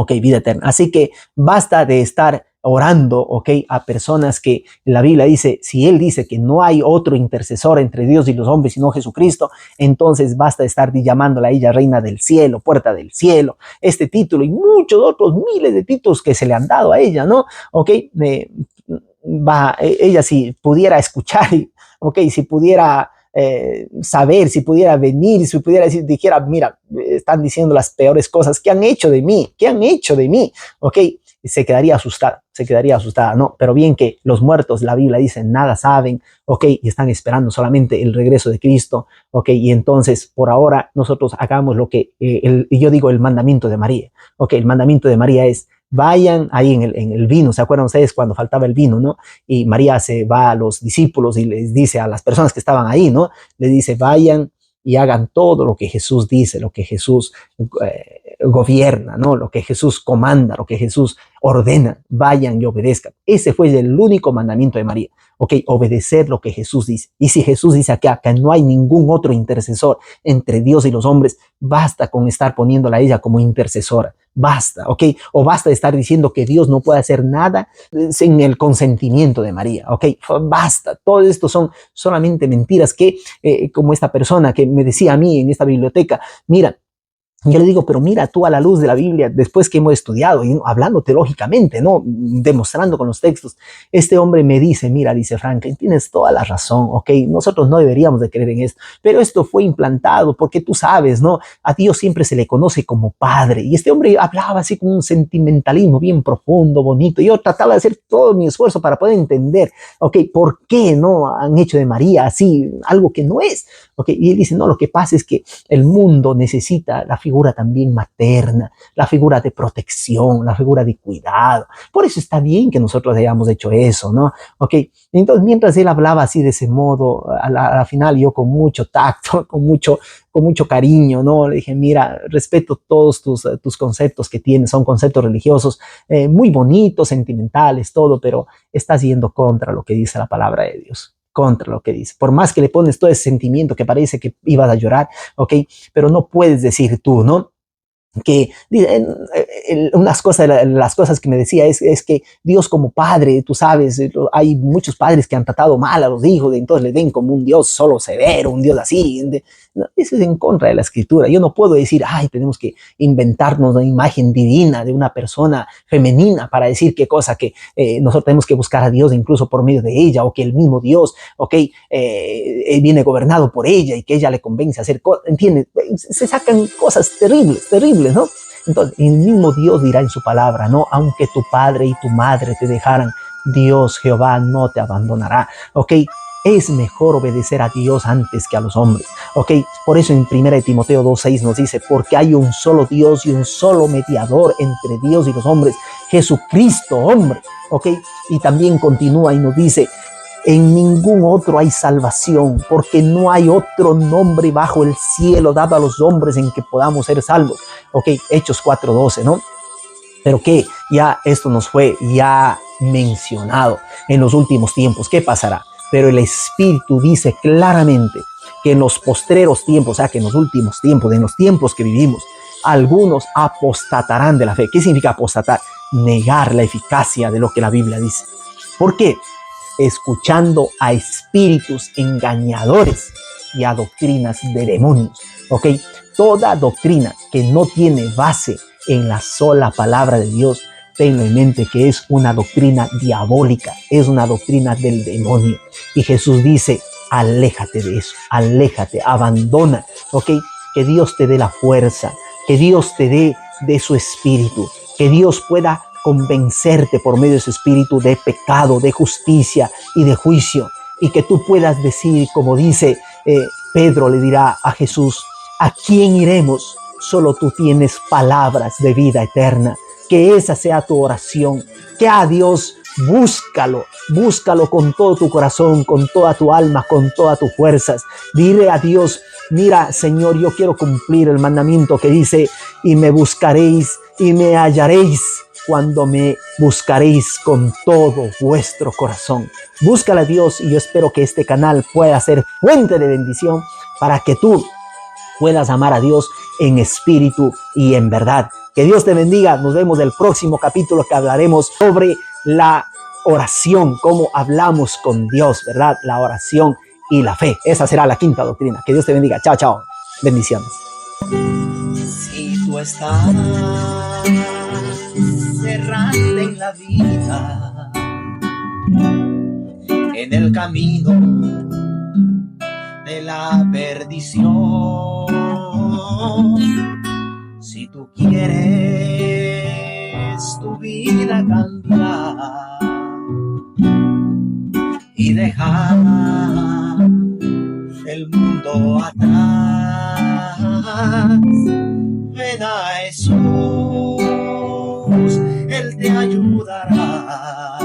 Vida eterna. Así que basta de estar orando, a personas que la Biblia dice, si él dice que no hay otro intercesor entre Dios y los hombres sino Jesucristo, entonces basta de estar llamándola a ella reina del cielo, puerta del cielo, este título y muchos otros miles de títulos que se le han dado a ella, ¿no? Ella si pudiera escuchar, si pudiera saber, si pudiera venir, si pudiera decir, dijera, mira, están diciendo las peores cosas, ¿qué han hecho de mí? ¿Qué han hecho de mí? Se quedaría asustada, ¿no? Pero bien que los muertos, la Biblia dice, nada saben, y están esperando solamente el regreso de Cristo, y entonces, por ahora, nosotros hagamos lo que, yo digo, el mandamiento de María, el mandamiento de María es, vayan ahí en el vino, ¿se acuerdan ustedes cuando faltaba el vino, no? Y María se va a los discípulos y les dice a las personas que estaban ahí, ¿no? Les dice, vayan y hagan todo lo que Jesús dice, lo que Jesús gobierna, ¿no? Lo que Jesús comanda, lo que Jesús ordena, vayan y obedezcan. Ese fue el único mandamiento de María, ¿ok? Obedecer lo que Jesús dice. Y si Jesús dice acá que no hay ningún otro intercesor entre Dios y los hombres, basta con estar poniéndola a ella como intercesora. Basta, ¿ok? O basta de estar diciendo que Dios no puede hacer nada sin el consentimiento de María, ¿ok? Basta. Todo esto son solamente mentiras que, como esta persona que me decía a mí en esta biblioteca, mira, yo le digo, pero mira tú a la luz de la Biblia, después que hemos estudiado y hablando teológicamente, ¿no? Demostrando con los textos, este hombre me dice, mira, dice Franklin, tienes toda la razón, ¿ok? Nosotros no deberíamos de creer en esto, pero esto fue implantado porque tú sabes, ¿no? A Dios siempre se le conoce como Padre. Y este hombre hablaba así con un sentimentalismo bien profundo, bonito. Yo trataba de hacer todo mi esfuerzo para poder entender, ¿ok? ¿Por qué no han hecho de María así algo que no es? ¿Ok? Y él dice, no, lo que pasa es que el mundo necesita la figura también materna, la figura de protección, la figura de cuidado. Por eso está bien que nosotros hayamos hecho eso, ¿no? Ok, entonces mientras él hablaba así de ese modo, a la final yo con mucho tacto, con mucho cariño, ¿no? Le dije, mira, respeto todos tus conceptos que tienes, son conceptos religiosos muy bonitos, sentimentales, todo, pero estás yendo contra lo que dice la palabra de Dios. Contra lo que dice, por más que le pones todo ese sentimiento que parece que ibas a llorar, ¿ok? Pero no puedes decir tú, ¿no? Que las cosas que me decía es que Dios como padre, tú sabes, hay muchos padres que han tratado mal a los hijos, entonces le ven como un Dios solo severo, un Dios así. Eso es en contra de la escritura. Yo no puedo decir, ay, tenemos que inventarnos una imagen divina de una persona femenina para decir qué cosa que nosotros tenemos que buscar a Dios incluso por medio de ella, o que el mismo Dios, viene gobernado por ella y que ella le convence a hacer cosas, ¿entiendes? Se sacan cosas terribles, ¿no? Entonces, el mismo Dios dirá en su palabra, ¿no? Aunque tu padre y tu madre te dejaran, Dios, Jehová, no te abandonará, ¿ok? Es mejor obedecer a Dios antes que a los hombres, ¿ok? Por eso en 1 Timoteo 2:6 nos dice, porque hay un solo Dios y un solo mediador entre Dios y los hombres, Jesucristo, hombre, ¿ok? Y también continúa y nos dice, en ningún otro hay salvación, porque no hay otro nombre bajo el cielo dado a los hombres en que podamos ser salvos. Ok, Hechos 4:12, ¿no? Pero que ya esto nos fue ya mencionado en los últimos tiempos. ¿Qué pasará? Pero el Espíritu dice claramente que en los postreros tiempos, o sea, que en los últimos tiempos, en los tiempos que vivimos, algunos apostatarán de la fe. ¿Qué significa apostatar? Negar la eficacia de lo que la Biblia dice. ¿Por qué? Escuchando a espíritus engañadores y a doctrinas de demonios, ¿ok? Toda doctrina que no tiene base en la sola palabra de Dios, tenlo en mente que es una doctrina diabólica, es una doctrina del demonio. Y Jesús dice, aléjate de eso, aléjate, abandona, ¿ok? Que Dios te dé la fuerza, que Dios te dé de su espíritu, que Dios pueda convencerte por medio de su espíritu de pecado, de justicia y de juicio, y que tú puedas decir, como dice Pedro le dirá a Jesús, ¿a quién iremos? Solo tú tienes palabras de vida eterna. Que esa sea tu oración, que a Dios búscalo con todo tu corazón, con toda tu alma, con todas tus fuerzas. Dile a Dios, mira, Señor, yo quiero cumplir el mandamiento que dice, y me buscaréis y me hallaréis cuando me buscaréis con todo vuestro corazón. Búscala a Dios, y yo espero que este canal pueda ser fuente de bendición para que tú puedas amar a Dios en espíritu y en verdad. Que Dios te bendiga. Nos vemos en el próximo capítulo, que hablaremos sobre la oración, cómo hablamos con Dios, ¿verdad? La oración y la fe. Esa será la quinta doctrina. Que Dios te bendiga. Chao, chao. Bendiciones. Si tú estás errante en la vida, en el camino de la perdición, si tú quieres tu vida cambiar y dejar el mundo atrás, ven a Jesús, Él te ayudará,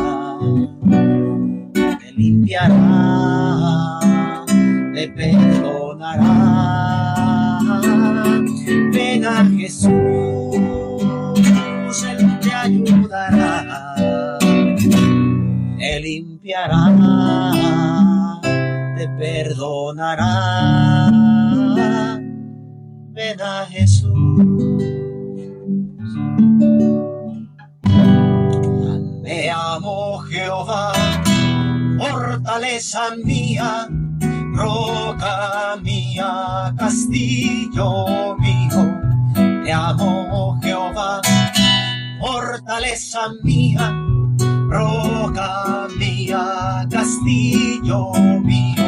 te limpiará, te perdonará. Ven a Jesús, Él te ayudará, te limpiará, te perdonará. Ven a Jesús. Me amo Jehová, fortaleza mía, roca mía, castillo mío. Te amo Jehová, fortaleza mía, roca mía, castillo mío.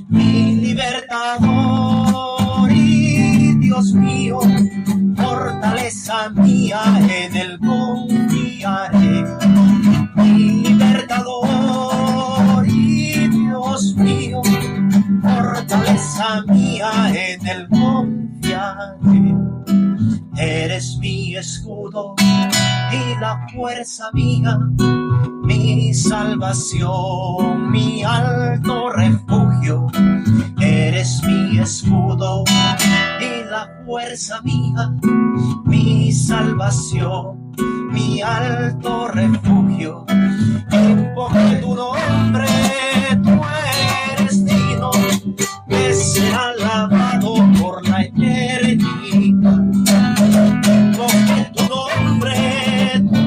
Mi libertador y Dios mío, fortaleza mía, en Él confiaré. Mi libertador y Dios mío, fortaleza mía, en Él confiaré. Eres mi escudo y la fuerza mía, mi salvación, mi alto refugio. Eres mi escudo y la fuerza mía, mi salvación, mi alto refugio. Invoqué tu nombre, tú eres digno de ser alabado por la eternidad. Invoqué tu nombre, tú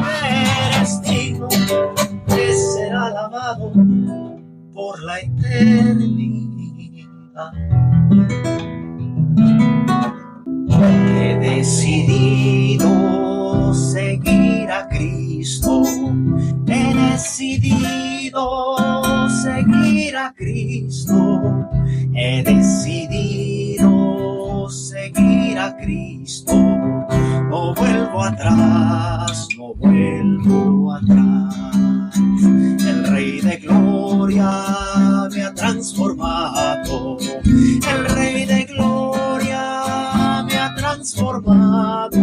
eres digno de ser alabado por la eternidad. He decidido seguir a Cristo, he decidido seguir a Cristo, he decidido seguir a Cristo. No vuelvo atrás, no vuelvo atrás. El Rey de Gloria me ha transformado, el Rey de Gloria me ha transformado,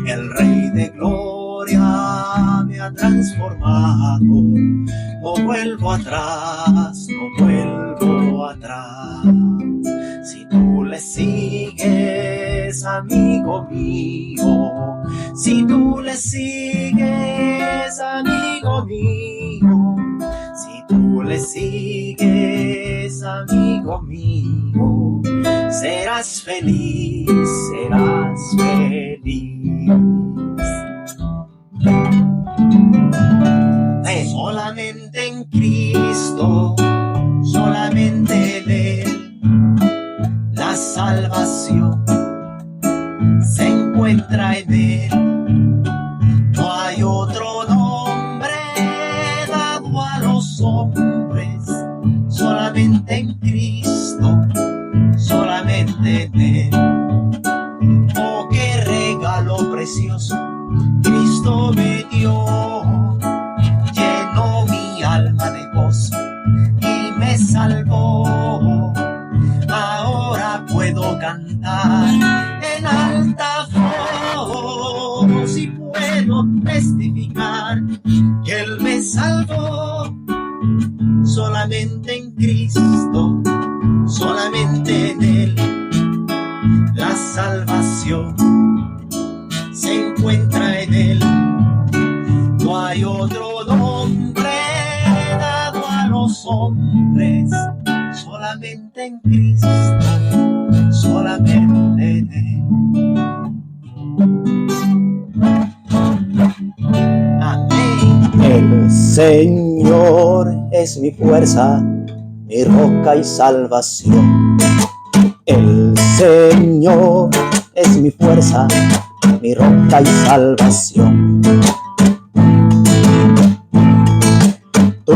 el Rey de Gloria me ha transformado. No vuelvo atrás, no vuelvo atrás. Si tú le sigues, amigo mío, si tú le sigues, amigo mío, si tú le sigues, amigo mío, serás feliz, serás feliz. Solamente en Cristo, solamente en Él, la salvación se encuentra en Él. No hay otro nombre dado a los hombres, solamente en Cristo, solamente en Él. Oh, qué regalo precioso Cristo me dio, llenó mi alma de gozo y me salvó. Ahora puedo cantar en alta voz y puedo testificar que Él me salvó. Solamente en Cristo, solamente en Él, la salvación se encuentra en Él. No hay otro nombre dado a los hombres, solamente en Cristo, solamente en Él. Amén. El Señor es mi fuerza, mi roca y salvación. El Señor es mi fuerza, mi roca y salvación. Tú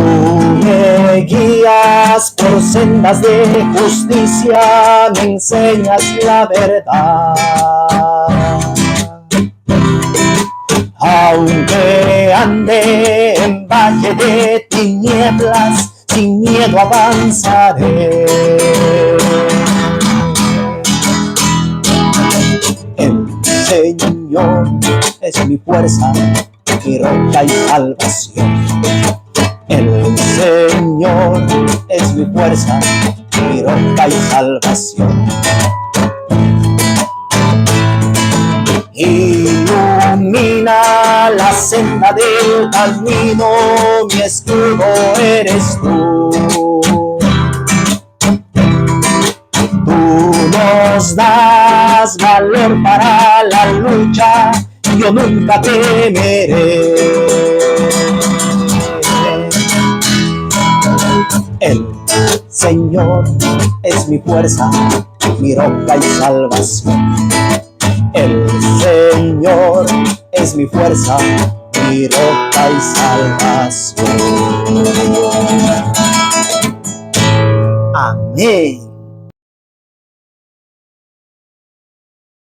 me guías por sendas de justicia, me enseñas la verdad. Aunque ande en valle de tinieblas, sin miedo avanzaré. El Señor es mi fuerza, mi roca y salvación. El Señor es mi fuerza, mi roca y salvación. Ilumina la senda del camino, mi escudo eres tú. Tú nos das valor para la lucha, yo nunca temeré. El Señor es mi fuerza, mi roca y salvación. El Señor es mi fuerza, mi roca y salvación. Amén.